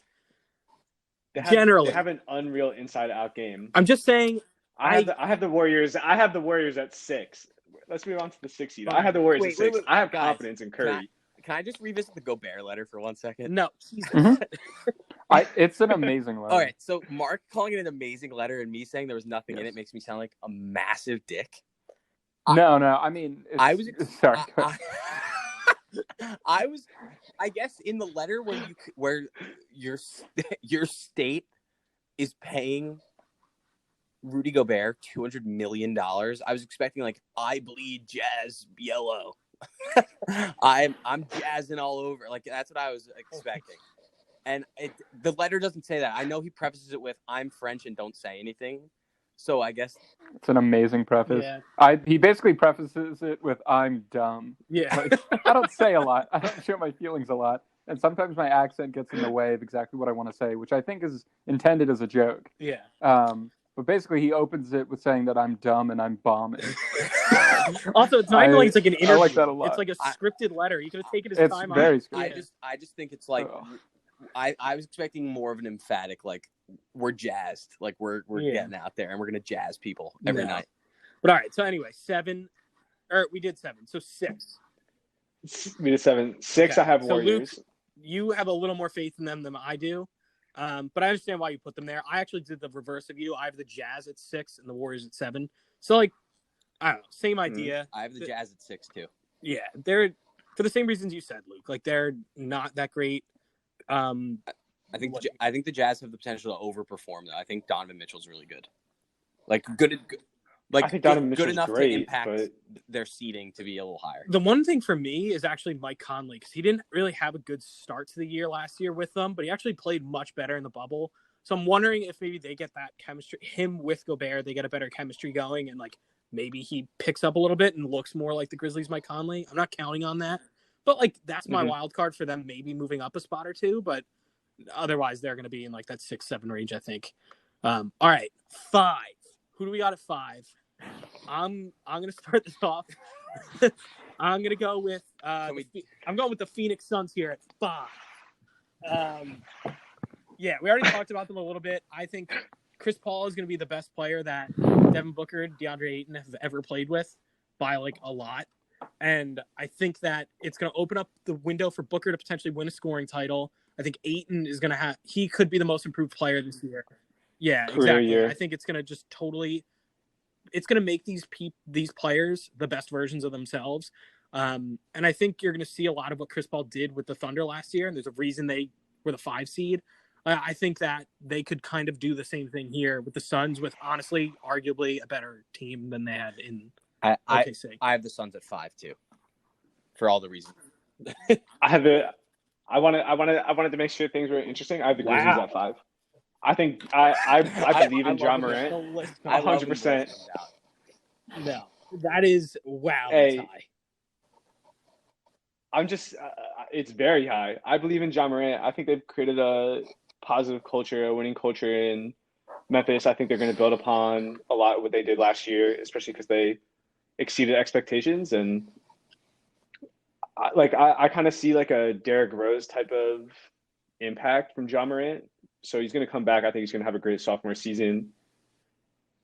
They generally. have an unreal inside-out game. I'm just saying. I have the Warriors. I have the Warriors at 6. Let's move on to the 6 seed. I have the Warriors Wait, at 6. wait, I have guys, confidence in Curry. Can I just revisit the Gobert letter for 1 second? No. Jesus. Mhm. It's an amazing letter. All right, so Mark calling it an amazing letter and me saying there was nothing in it makes me sound like a massive dick. No. I mean, it's, I was sorry. I guess in the letter where your state is paying Rudy Gobert $200 million. I was expecting, like, I bleed jazz yellow. I'm jazzing all over. Like, that's what I was expecting. And the letter doesn't say that. I know he prefaces it with, I'm French and don't say anything. So I guess It's an amazing preface. Yeah. He basically prefaces it with, I'm dumb. Yeah. Like, I don't say a lot. I don't show my feelings a lot. And sometimes my accent gets in the way of exactly what I want to say, which I think is intended as a joke. Yeah. But basically, he opens it with saying that I'm dumb and I'm bombing. Also, it's not even like it's like an interview. I like that a lot. It's like a scripted letter. You could have taken his It's time very on it. scripted. I just think it's like Oh. I was expecting more of an emphatic, like, we're jazzed, like we're getting out there and we're gonna jazz people every No. night. But all right. So anyway, 7. Or we did 7. So 6. Me to 7. 6, Okay. I have So Warriors. Luke, you have a little more faith in them than I do. But I understand why you put them there. I actually did the reverse of you. I have the Jazz at 6 and the Warriors at 7. So, like, I don't know, same idea. I have the Jazz at 6 too. Yeah, they're for the same reasons you said, Luke. Like, they're not that great. I think the Jazz have the potential to overperform though. I think Donovan Mitchell's really good. Like I think Donovan good Mitchell's enough great, to impact but their seeding to be a little higher. The one thing for me is actually Mike Conley, because he didn't really have a good start to the year last year with them, but he actually played much better in the bubble. So I'm wondering if maybe they get that chemistry, him with Gobert, they get a better chemistry going, and like maybe he picks up a little bit and looks more like the Grizzlies' Mike Conley. I'm not counting on that, but like that's my wild card for them, maybe moving up a spot or two, but otherwise they're going to be in like that 6-7 range, I think. All right, 5. Who do we got at 5? I'm going to start this off. I'm going to go with I'm going with the Phoenix Suns here at 5. Yeah, we already talked about them a little bit. I think Chris Paul is going to be the best player that Devin Booker and DeAndre Ayton have ever played with by like a lot. And I think that it's going to open up the window for Booker to potentially win a scoring title. I think Ayton is going to he could be the most improved player this year. Yeah, Career exactly. year. I think it's going to just totally it's going to make these players the best versions of themselves. And I think you're going to see a lot of what Chris Paul did with the Thunder last year, and there's a reason they were the 5 seed. I think that they could kind of do the same thing here with the Suns, with honestly, arguably a better team than they had in OKC. I have the Suns at 5 too, for all the reasons. I wanted to make sure things were interesting. I have the Grizzlies at 5. I think I believe in Ja Morant 100%. No, that is wow. Hey, that's high. I'm just it's very high. I believe in Ja Morant. I think they've created a positive culture, a winning culture in Memphis. I think they're going to build upon a lot of what they did last year, especially because they exceeded expectations. And I kind of see like a Derrick Rose type of impact from Ja Morant. So he's going to come back. I think he's going to have a great sophomore season.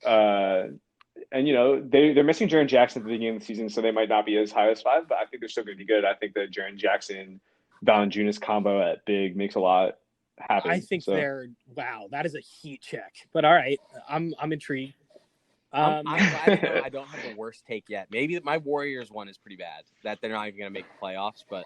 And, you know, they're missing Jaren Jackson at the beginning of the season, so they might not be as high as 5, but I think they're still going to be good. I think the Jaren Jackson, Valanciunas combo at big makes a lot happen. I think wow, that is a heat check. But all right, I'm intrigued. I'm glad I don't have the worst take yet. Maybe my Warriors one is pretty bad, that they're not even going to make the playoffs, but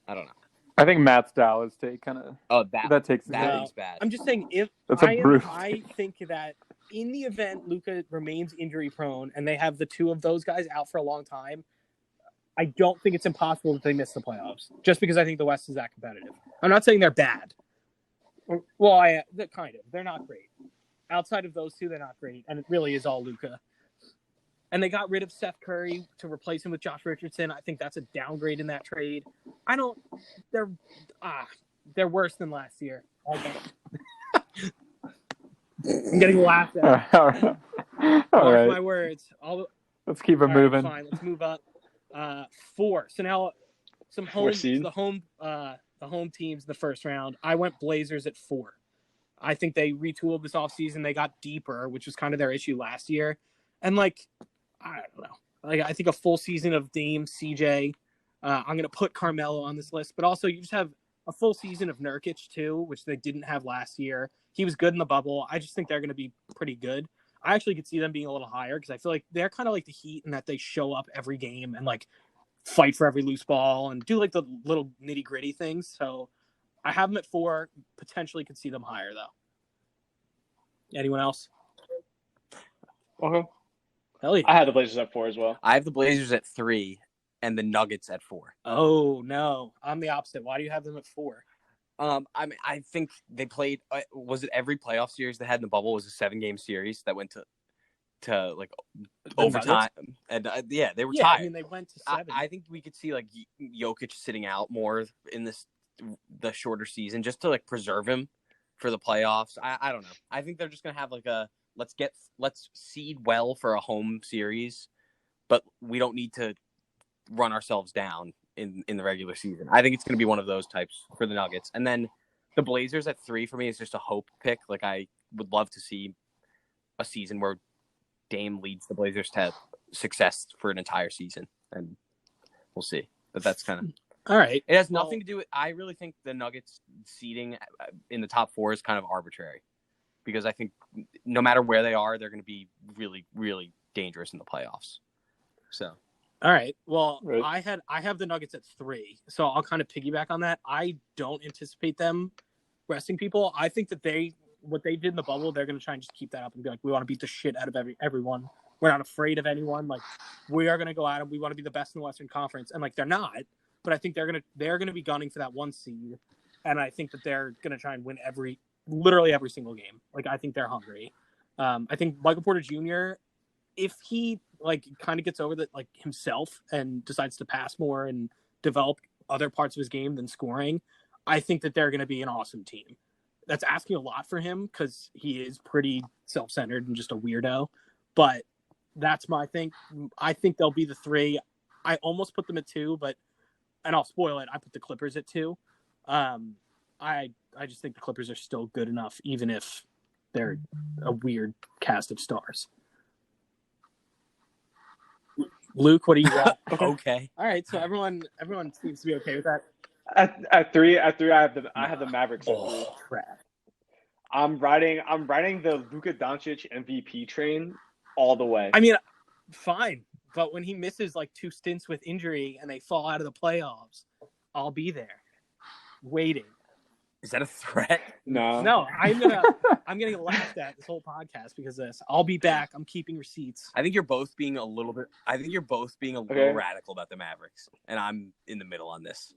I don't know. I think Matt's Dallas take kind of that takes is bad. I'm just saying I think that in the event Luka remains injury prone and they have the two of those guys out for a long time, I don't think it's impossible that they miss the playoffs. Just because I think the West is that competitive. I'm not saying they're bad. Well, they're not great. Outside of those two, they're not great, and it really is all Luka. And they got rid of Seth Curry to replace him with Josh Richardson. I think that's a downgrade in that trade. They're worse than last year. I'm getting laughed at. All right. Mark my words. Let's keep it moving. Fine, let's move up. 4. So now the home teams in the first round. I went Blazers at 4. I think they retooled this offseason. They got deeper, which was kind of their issue last year. And I don't know. I think a full season of Dame, CJ. I'm going to put Carmelo on this list, but also you just have a full season of Nurkic too, which they didn't have last year. He was good in the bubble. I just think they're going to be pretty good. I actually could see them being a little higher because I feel like they're kind of like the Heat in that they show up every game and fight for every loose ball and do the little nitty gritty things. So I have them at 4. Potentially could see them higher though. Anyone else? Okay. Hell yeah. I had the Blazers at 4 as well. I have the Blazers at 3 and the Nuggets at 4. Oh no, I'm the opposite. Why do you have them at 4? I think they played. Was it every playoff series they had in the bubble was a 7-game series that went to overtime? And they were tied. I mean, they went to 7. I think we could see Jokic sitting out more in the shorter season just to preserve him for the playoffs. I don't know. I think they're just gonna have let's seed well for a home series, but we don't need to run ourselves down in the regular season. I think it's going to be one of those types for the Nuggets. And then the Blazers at 3 for me is just a hope pick. I would love to see a season where Dame leads the Blazers to success for an entire season, and we'll see. But that's kind of all right. It has nothing to do with. I really think the Nuggets seeding in the top 4 is kind of arbitrary, because I think no matter where they are, they're going to be really, really dangerous in the playoffs. So. All right. Well, right. I have the Nuggets at 3, so I'll kind of piggyback on that. I don't anticipate them resting people. I think that what they did in the bubble, they're going to try and just keep that up and be we want to beat the shit out of everyone. We're not afraid of anyone. We are going to go at them. We want to be the best in the Western Conference, and they're not. But I think they're going to be gunning for that 1 seed, and I think that they're going to try and win literally every single game. I think they're hungry. I think Michael Porter Jr., if he kind of gets over that himself and decides to pass more and develop other parts of his game than scoring, I think that they're going to be an awesome team. That's asking a lot for him because he is pretty self-centered and just a weirdo, but that's my thing. I think they'll be the 3. I almost put them at 2, and I'll spoil it. I put the Clippers at 2. I just think the Clippers are still good enough, even if they're a weird cast of stars. Luke, what do you got? Okay. All right. So everyone seems to be okay with that. At 3, I have the Mavericks at 3. Oh, crap. I'm riding the Luka Doncic MVP train all the way. I mean, fine. But when he misses like 2 stints with injury and they fall out of the playoffs, I'll be there waiting. Is that a threat? No. I'm gonna get laughed at this whole podcast because of this. I'll be back. I'm keeping receipts. I think you're both being a little Okay. radical about the Mavericks, and I'm in the middle on this.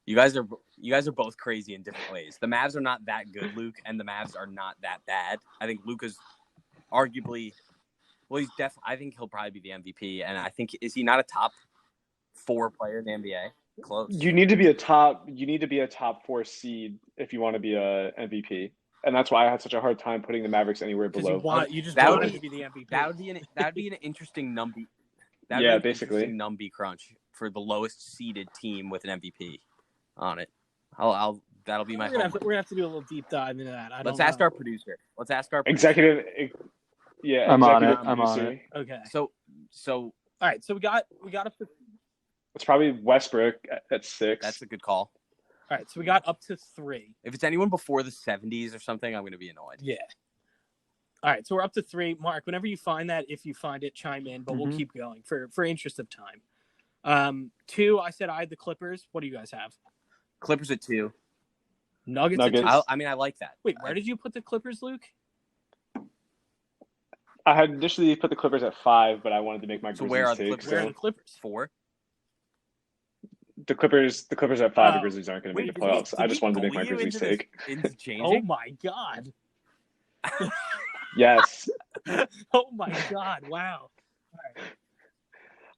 You guys are both crazy in different ways. The Mavs are not that good, Luke, and the Mavs are not that bad. I think Luke is arguably, well, I think he'll probably be the MVP, and I think, is he not a top 4 player in the NBA? Close. You need to be a top 4 seed if you want to be a MVP. And that's why I had such a hard time putting the Mavericks anywhere Because below. you just That want would him be- to be the MVP. That would be an interesting numby. Yeah, basically. Numby crunch for the lowest seeded team with an MVP on it. That'll be my we're homework. gonna have to do a little deep dive into that. Let's ask our producer. Executive. Yeah, I'm on executive it. I'm on producer. it. Okay. So All right. So we got up to. It's probably Westbrook at 6. that's a good call. All right. So we got up to 3. If it's anyone before the 70s or something, I'm going to be annoyed. Yeah. All right. So we're up to 3. Mark, whenever you find that, if you find it, chime in. But we'll keep going for interest of time. 2. I said I had the Clippers. What do you guys have? Clippers at 2. Nuggets. Nuggets. At 2. I like that. Wait, where did you put the Clippers, Luke? I had initially put the Clippers at 5, but I wanted to make my So Grizzlies where are the take. Clippers? Where are So the Clippers? 4. the Clippers at 5. The Oh. Grizzlies aren't going to Wait, make the did we- playoffs. I just wanted to make my Grizzlies take. Into Oh changing? my god. Yes. Oh my god. Wow.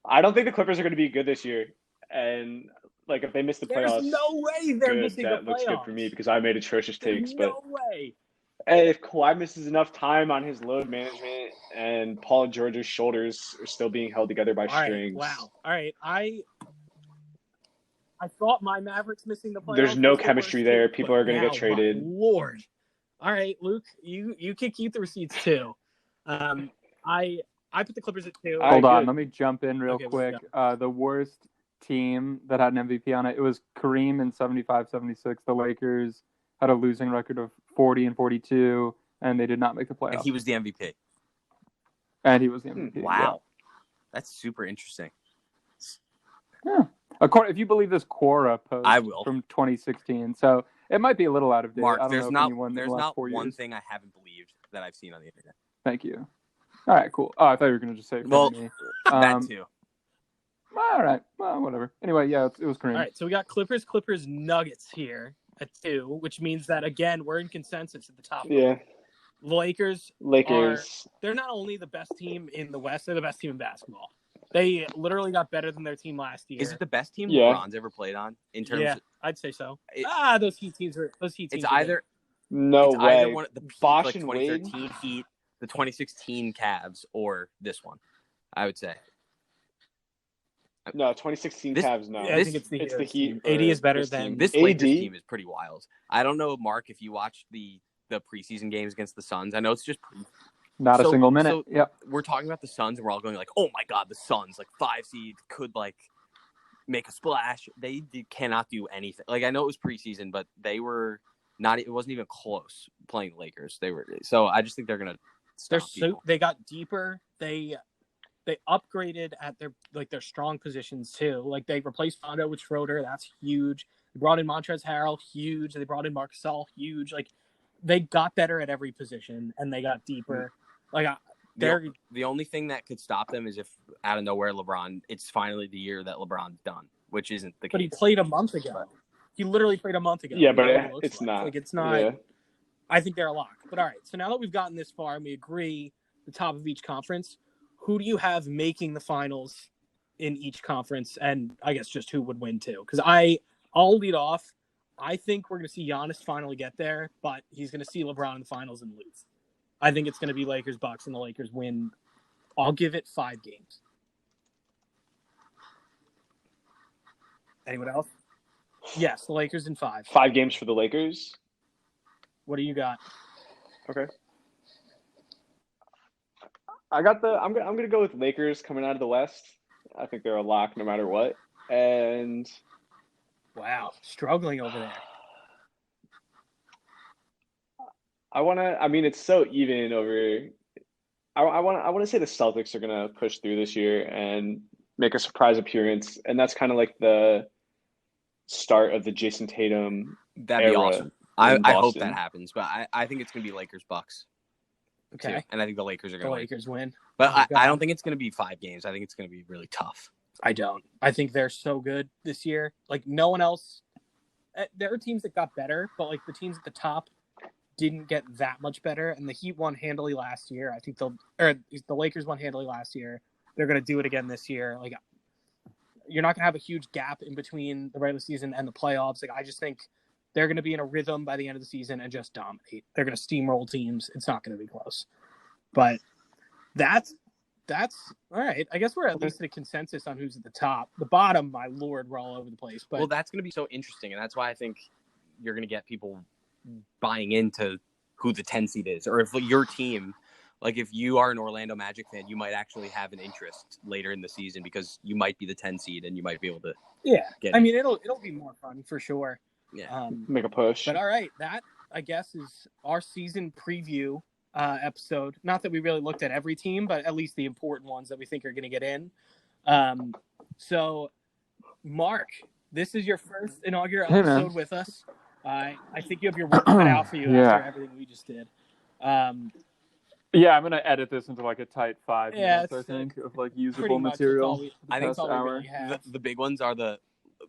I don't think the Clippers are going to be good this year. And like if they miss the There's playoffs, no way they're good. missing That the looks good playoffs. for me because I made atrocious There's takes. no way. Hey, if Kawhi misses enough time on his load management and Paul George's shoulders are still being held together by All right. strings, Wow. All right. I thought my Mavericks missing the playoffs. there's no was the chemistry worst there. too, People but are going to now, get traded. my Lord. All right, Luke, you can keep the receipts too. I put the Clippers at 2. All Hold right, on, good. let me jump in real Okay, what quick. you The worst team that had an MVP on it was Kareem in 75-76. The Lakers had a losing record of 40-42, and they did not make the playoffs. And he was the MVP. And he was the MVP. Wow. That's super interesting. Yeah. If you believe this Quora post I will. from 2016, so it might be a little out of date. Mark, I don't there's know if not anyone in the there's last not 4 one years. thing I haven't believed that I've seen on the internet. Thank you. All right, cool. Oh, I thought you were going to just say it for Well, me. That too. All right. Well, whatever. Anyway, yeah, it was Kareem. All right, so we got Clippers, Nuggets here at 2, which means that again we're in consensus at the top. Yeah, The Lakers. Lakers. They're not only the best team in the West; they're the best team in basketball. They literally got better than their team last year. Is it the best team Yeah. LeBron's ever played on in terms Yeah, of I'd say so. It- Those Heat teams are. it's are either No it's way. either one of the peak, Bosh like and 2013 Wade. Heat, the 2016 Cavs, or this one. I would say. No, 2016 This- Cavs. No, Yeah, I think it's the the Heat. Heat. AD is for better this than team. This AD? Lakers team is pretty wild. I don't know, Mark, if you watched the preseason games against the Suns. I know it's just Not a So- single minute. so- Yep. we're talking about the Suns, and we're all going like, "Oh my God, the Suns, like 5 seed, could like make a splash." They cannot do anything. Like I know it was preseason, but they were not. It wasn't even close playing the Lakers. They were. So I just think they're gonna. Stop people. They got deeper. They upgraded at their strong positions too. Like they replaced Rondo with Schroeder. That's huge. They brought in Montrezl Harrell. Huge. They brought in Marc Gasol. Huge. Like they got better at every position and they got deeper. Like they're The only thing that could stop them is if out of nowhere LeBron. It's finally the year that LeBron's done, which isn't the case. but he played a month ago. He literally played a month ago. Yeah, You but know what he looks it's like. not. Like it's not. Yeah. I think they're a lock. But all right. So now that we've gotten this far and we agree the top of each conference, who do you have making the finals in each conference? And I guess just who would win too? Because I'll lead off. I think we're going to see Giannis finally get there, but he's going to see LeBron in the finals and lose. I think it's going to be Lakers Bucks and the Lakers win. I'll give it 5 games. Anyone else? Yes, the Lakers in 5. 5 games for the Lakers. What do you got? Okay. I'm gonna go with Lakers coming out of the West. I think they're a lock no matter what. And Wow, struggling over there. I mean it's so even over I want to say the Celtics are gonna push through this year and make a surprise appearance, and that's kind of like the start of the Jason Tatum That'd be era awesome. in I hope Boston. that happens, but I think it's going to be Lakers-Bucks. Okay. Too. And I think the Lakers are The going to Lakers win. But Oh, I don't think it's going to be 5 games. I think it's going to be really tough. I don't. I think they're so good this year. Like, no one else. There are teams that got better, but like the teams at the top didn't get that much better. And the Heat won handily last year. I think the Lakers won handily last year. They're going to do it again this year. Like, you're not going to have a huge gap in between the regular season and the playoffs. Like, I just think they're going to be in a rhythm by the end of the season and just dominate. They're going to steamroll teams. It's not going to be close. But that's all right. I guess we're at least at a consensus on who's at the top. The bottom, my lord, we're all over the place. But well, that's going to be so interesting, and that's why I think you're going to get people buying into who the 10 seed is, or if your team, like if you are an Orlando Magic fan, you might actually have an interest later in the season because you might be the 10 seed and you might be able to. I mean, it'll be more fun for sure. Yeah, make a push. But all right, that I guess is our season preview episode. Not that we really looked at every team, but at least the important ones that we think are going to get in. So, Mark, this is your first inaugural episode with us. I think you have your work cut out for you after everything we just did. Yeah, I'm gonna edit this into like a tight 5 minutes. I think of like usable material. I think all we really have. The big ones are the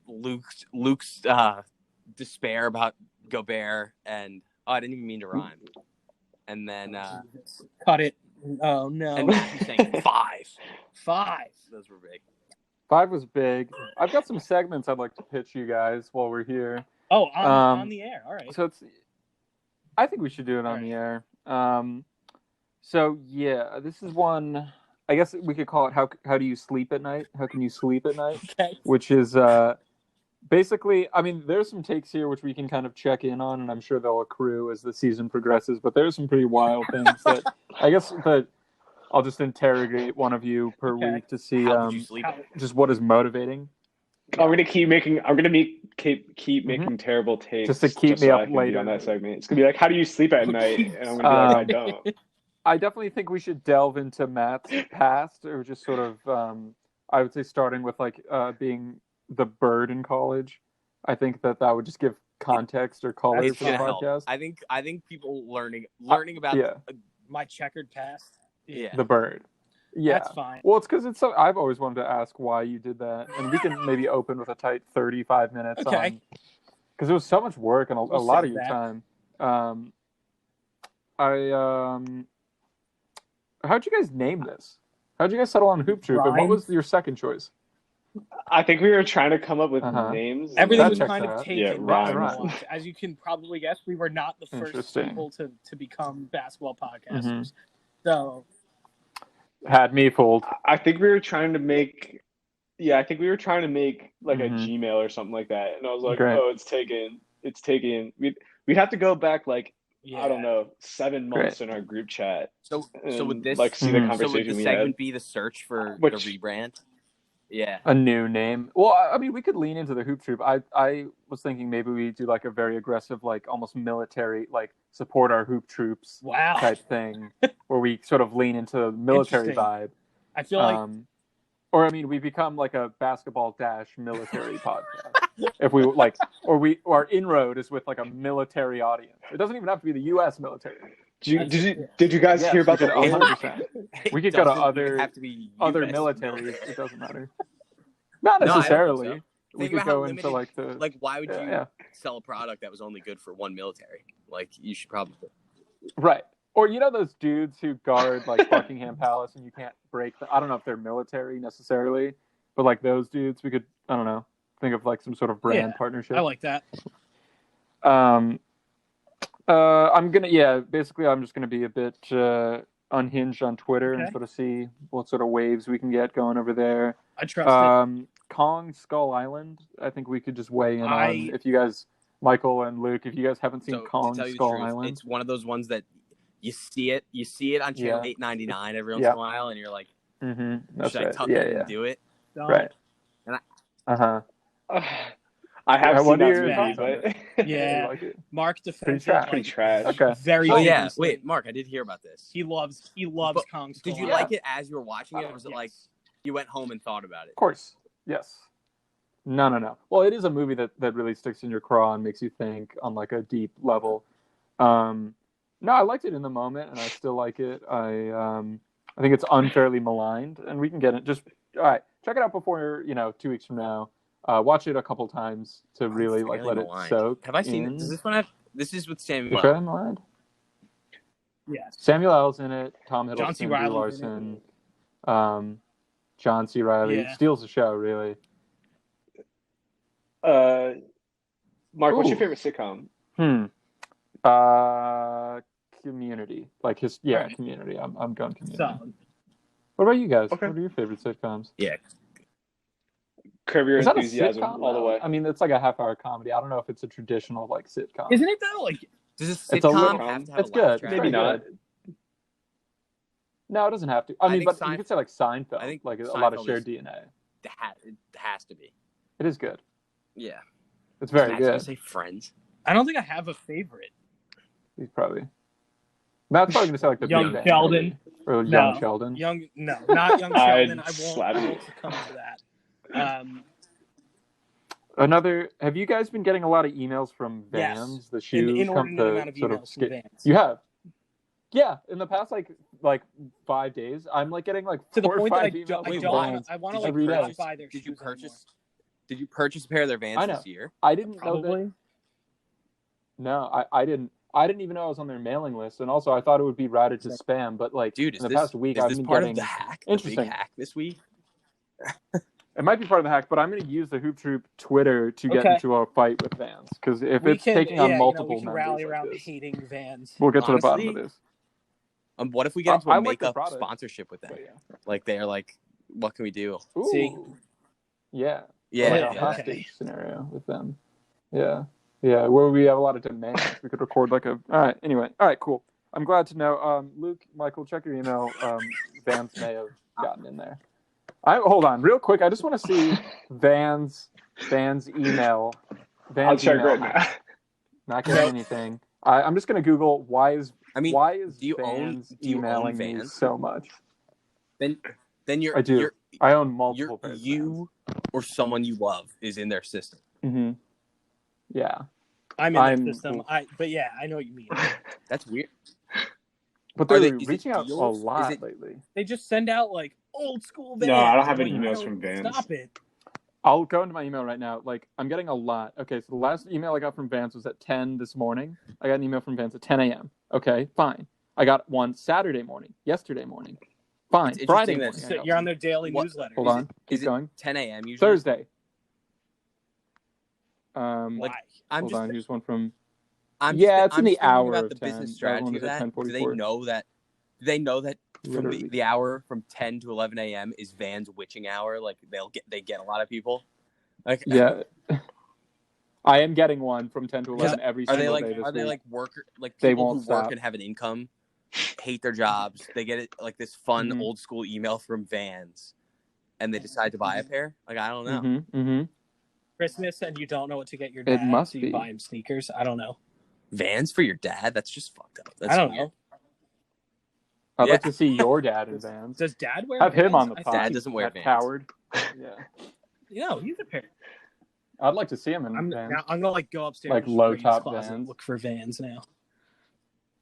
Luke's despair about Gobert and I didn't even mean to rhyme. And then cut it. Oh no! And Matthew saying 5. Those were big. 5 was big. I've got some segments I'd like to pitch you guys while we're here. Oh, on the air. All right. So I think we should do it on the air. So yeah, this is one. I guess we could call it how do you sleep at night? How can you sleep at night? Okay. Which is basically, I mean, there's some takes here which we can kind of check in on, and I'm sure they'll accrue as the season progresses. But there's some pretty wild things that I guess that I'll just interrogate one of you per week to see just what is motivating. I'm gonna keep making terrible takes just to keep me up later on that segment. It's gonna be like, how do you sleep at night? And I'm gonna be like, I don't. I definitely think we should delve into Matt's past, or just sort of, I would say, starting with like being the bird in college. I think that would just give context or color to the podcast. Help. I think people learning about my checkered past. Yeah, the bird. Yeah, that's fine. Well, it's because it's so. I've always wanted to ask why you did that, and we can maybe open with a tight 35 minutes. Okay. Because it was so much work and a lot of your time. How'd you guys name this? How'd you guys settle on Hoop Troop? And what was your second choice? I think we were trying to come up with names. Everything was kind of taken. Rhymes. As you can probably guess, we were not the first people to become basketball podcasters. So had me fooled. I think we were trying to make like a Gmail or something like that. And I was like, oh, it's taken. We'd have to go back like I don't know, 7 months in our group chat. So would this see the conversation so would the segment be the search for the rebrand? Yeah. A new name. Well, I mean, we could lean into the Hoop Troop. I was thinking maybe we do like a very aggressive, like almost military, like support our Hoop Troops type thing, where we sort of lean into the military vibe. I feel like, or I mean, we become like a basketball military podcast. If we like, or our inroad is with like a military audience. It doesn't even have to be the U.S. military. Did you guys hear about the 100%? We could go to other militaries. It doesn't matter. Not necessarily. So. We could go into like the why would you sell a product that was only good for one military? Like you should probably right. Or those dudes who guard like Buckingham Palace and you can't break them. I don't know if they're military necessarily, but like those dudes, we could think of like some sort of brand partnership. I like that. Basically I'm just gonna be a bit unhinged on Twitter and sort of see what sort of waves we can get going over there. I trust it. Kong Skull Island, I think we could just weigh in on if you guys, Michael and Luke, if you guys haven't seen Kong Skull Island. It's one of those ones that you see it on channel 899 every once in a while and you're like, should I tuck it and do it? Right. And I have seen that movie, but Yeah. like it. Mark defends trash. it, Pretty trash. Okay. very Oh yeah, vigorously. wait, Mark, I did hear about this. He loves But Kong Skull Did you Island. like it as you were watching it, or was it Yes. like you went home and thought about it? Of course. Yes. No. Well, it is a movie that really sticks in your craw and makes you think on like a deep level. No, I liked it in the moment, and I still like it. I think it's unfairly maligned, and we can get it. Just all right, check it out before 2 weeks from now. Watch it a couple times to really like let it soak. Have I seen it? in. Does this one have? This is with Samuel. Unfairly maligned. Yes. Samuel L's in it. Tom John C. Hiddleston, Brie Reilly's in Larson, John C. Reilly Yeah. steals the show. Really. Mark, what's your Ooh. favorite sitcom? Community. Like his, yeah, Right. Community. I'm going Community. Solid. What about you guys? Okay. What are your favorite sitcoms? Yeah. Curb Your Is that a Enthusiasm sitcom? all the way. I mean, it's like a half-hour comedy. I don't know if it's a traditional like sitcom. Isn't it though? Like, Does a It's a sitcom little- have to have it's a laugh good. track? Maybe very not. good. No, it doesn't have to. I mean, think but you could say like Seinfeld. I think like a lot of Seinfeld shared is- DNA. It has to be. It is good. Yeah. It's very I was gonna good. say Friends. I don't think I have a favorite. He's probably. Matt's probably gonna say like the Young Big Bang Sheldon. or No. Young Sheldon. Not Young Sheldon. I I'd won't slap you. succumb to that. Another. Have you guys been getting a lot of emails from Yes. Vans, the An shoe inordinate amount of sort emails from Vans. You have. Yeah, in the past like 5 days, I'm like getting like To the 4 or point that 5 I emails don't, from I Vans. want to Did like you not purchase- buy their Did you shoes purchase? Did you purchase a pair of their Vans I know. this year? I didn't know that. Probably. No, I didn't. I didn't even know I was on their mailing list, and also I thought it would be routed to spam. But like Dude, in the past week, is I've this been part getting. of the hack? Interesting. The big hack this week? It might be part of the hack, but I'm going to use the Hoop Troop Twitter to get Okay. into a fight with Vans because if We it's can, taking on yeah, multiple we can members rally like around this, hating Vans. we'll get to the bottom of Honestly, this. What if we get into I a like the makeup product. sponsorship with them? But yeah. Like they're like, what can we do? Ooh. See? Yeah. Yeah, Like Yeah, a yeah. okay. hostage scenario with them. Yeah. Yeah, where we have a lot of demands. We could record like a... All right, anyway. All right, cool. I'm glad to know. Luke, Michael, check your email. Vans may have gotten in there. Hold on, real quick. I just want to see Vans email. I'll Vans check email. right now. Not getting anything. I'm just going to Google why is do you Vans own emailing me Vans? so much? Then you're I do. You're, I own multiple pairs of you or someone you love is in their system. Mm-hmm. Yeah. I'm in the system. But yeah, I know what you mean. That's weird. But Are they're they- is it reaching out a deals? lot Is it- lately. They just send out like old school Vans. No, I don't have I'm any like, emails from Vans. Stop it. I'll go into my email right now. Like, I'm getting a lot. Okay, so the last email I got from Vans was at 10 this morning. I got an email from Vans at 10 a.m. Okay, fine. I got one Saturday morning, yesterday morning. Fine. It's Friday interesting morning. that- I So got you're one. on their daily What- newsletter. Hold on. Is Keep it going. 10 a.m. usually? Thursday. Why? I'm Hold just, on. Here's one from... I'm Yeah, just, it's I'm in the just thinking hour about of the 10. business That one strategy was of at that. Do they 10:44. know that? Do they know that from Literally. the hour from 10 to 11 a.m. is Van's witching hour? Like they get a lot of people. Like Yeah. I am getting one from 10 to 11 every Are single they like day this are they week. like worker like They people won't who work stop. and have an income, hate their jobs? They get it like this fun Mhm. old school email from Vans, and they decide to buy a pair. Like I don't know. Mm-hmm, mm-hmm. Christmas and you don't know what to get your It dad, must so be. you buy him sneakers. I don't know. Vans for your dad? That's just fucked up. That's I don't weird. know. I'd Yeah. like to see your dad in Vans. Does dad wear Have him Vans? on the I pod. think Dad doesn't wear that Vans. coward. Yeah. No, he's a pair. I'd like to see him in I'm Vans. gonna like go upstairs, Like to low Brady's top closet, Vans. look for Vans now.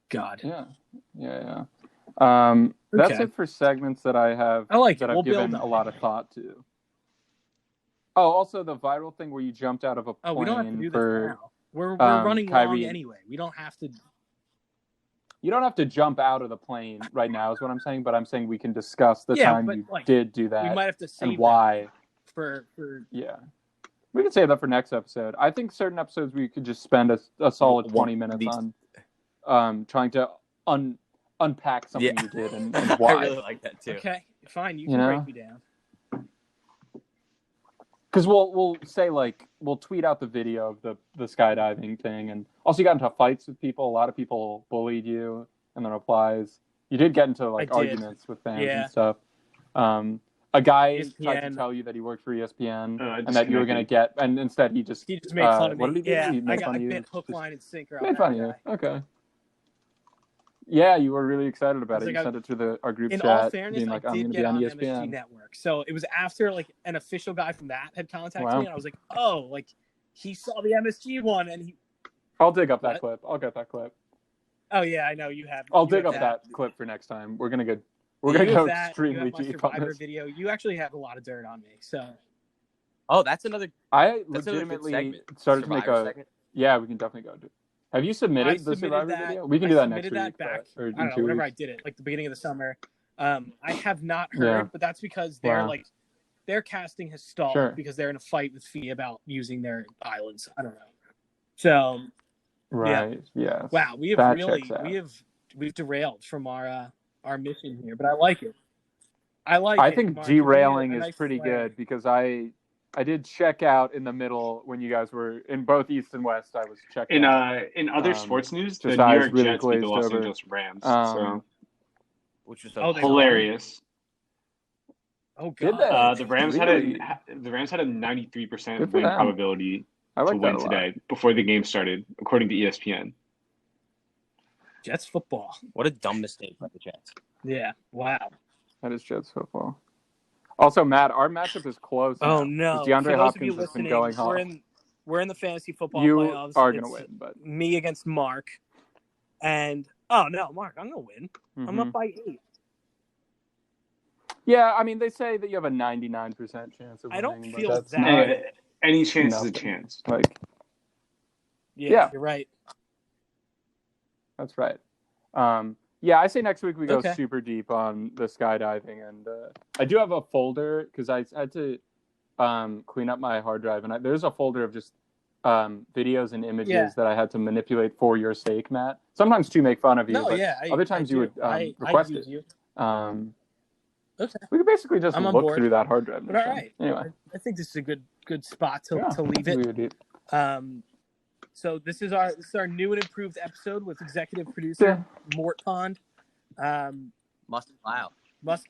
God, Yeah. That's Okay. it for segments that I have. I like that it. I've We'll given build a lot of thought to. Oh, also the viral thing where you jumped out of a plane we don't have to do this for. now. We're um, running long Kyrie. anyway. We don't have to. You don't have to jump out of the plane right now, is what I'm saying. But I'm saying we can discuss the Yeah, time but, you like, did do We that might have to save and why. that for. Yeah. We can save that for next episode. I think certain episodes we could just spend a solid 20 minutes on trying to unpack something Yeah. you did and why. I really like that too. Okay, fine. You You can know? break me down. Because we'll say, like, we'll tweet out the video of the skydiving thing. And also you got into fights with people. A lot of people bullied you in the replies. You did get into, like, I did. arguments with fans Yeah. and stuff. a guy ESPN. tried to tell you that he worked for ESPN I and that you were going to get, and instead he just made fun of me. What did he do? Yeah, He made fun I of you. bit hook, line, and sinker on Made that fun of guy. you. Okay. Yeah, you were really excited about it. Like You sent it to our group in chat, all fairness, being like, I "I'm did going to get be on on ESPN." MSG Network. So it was after like an official guy from that had contacted Wow. me, and I was like, oh, like he saw the MSG one, and he. I'll dig up that What? clip. I'll get that clip. Oh yeah, I know you have. I'll you dig have up that clip for next time. We're gonna go extremely my deep on Survivor this. video. You actually have a lot of dirt on me, so. Oh, that's another. I That's another good legitimately segment. started to make Survivor a. segment. Yeah, we can definitely go. Have you submitted the Survivor video? We can do that next week. That back. Or I don't know. 2 Whenever weeks. I did it, like the beginning of the summer. I have not heard, but that's because they're Wow. like their casting has stalled Sure. because they're in a fight with FIA about using their islands. I don't know. So. Right. Yeah. Wow, we have That we've derailed from our mission here, but I like it. I think Mark. derailing is nice pretty flair. good because I did check out in the middle when you guys were in both East and West. I was checking out. In other sports news, the just New eyes York really Jets beat the glazed Los over. Angeles Rams. So Which was they won? hilarious. Oh Did god. they? The Rams Really? had a 93% Good for win them. probability I like to that win a lot. today before the game started, according to ESPN. Jets football. What a dumb mistake by the Jets. Yeah. Wow. That is Jets football. Also, Matt, our matchup is close. Oh now, no. DeAndre For those Hopkins of you has been listening, going off. we're in the fantasy football You playoffs. are gonna It's win, but me against Mark. And oh no, Mark, I'm gonna win. I'm up by 8. Yeah, I mean, they say that you have a 99% chance of winning. I don't but feel that's that. not Any chance is a nothing. chance. Like, Yeah, you're right. That's right. Yeah, I say next week we go Okay. super deep on the skydiving, and I do have a folder because I had to clean up my hard drive, and there's a folder of just videos and images that I had to manipulate for your sake, Matt. Sometimes to make fun of you, but other times you would request it. You. Okay. We could basically just look through that hard drive. But all right. Anyway, I think this is a good spot to leave it. So this is our new and improved episode with executive producer Mort Pond. Must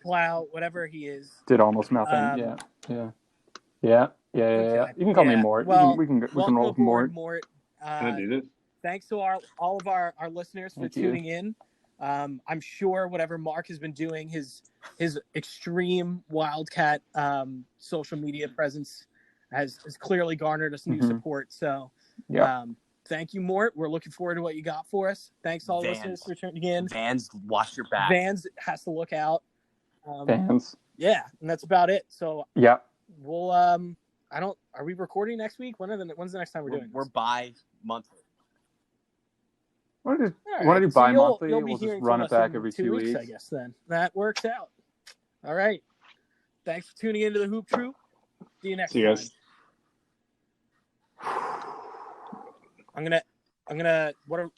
plow, whatever he is. Did almost nothing. Yeah. You can call me Mort. Well, we can roll with Mort. Can I do this? Thanks to all of our listeners for tuning in. I'm sure whatever Mark has been doing, his extreme Wildcat social media presence has clearly garnered us new support. So thank you, Mort. We're looking forward to what you got for us. Thanks to all the listeners for tuning in. Vans, watch your back. Vans has to look out. Vans. Yeah, and that's about it. So we'll are we recording next week? When's the next time we're doing this? We're bi-monthly. Want to do bi-monthly? We'll just run it back every 2 weeks. I guess then that works out. All right. Thanks for tuning into the Hoop Troop. See you next time. Guys. I'm gonna. What are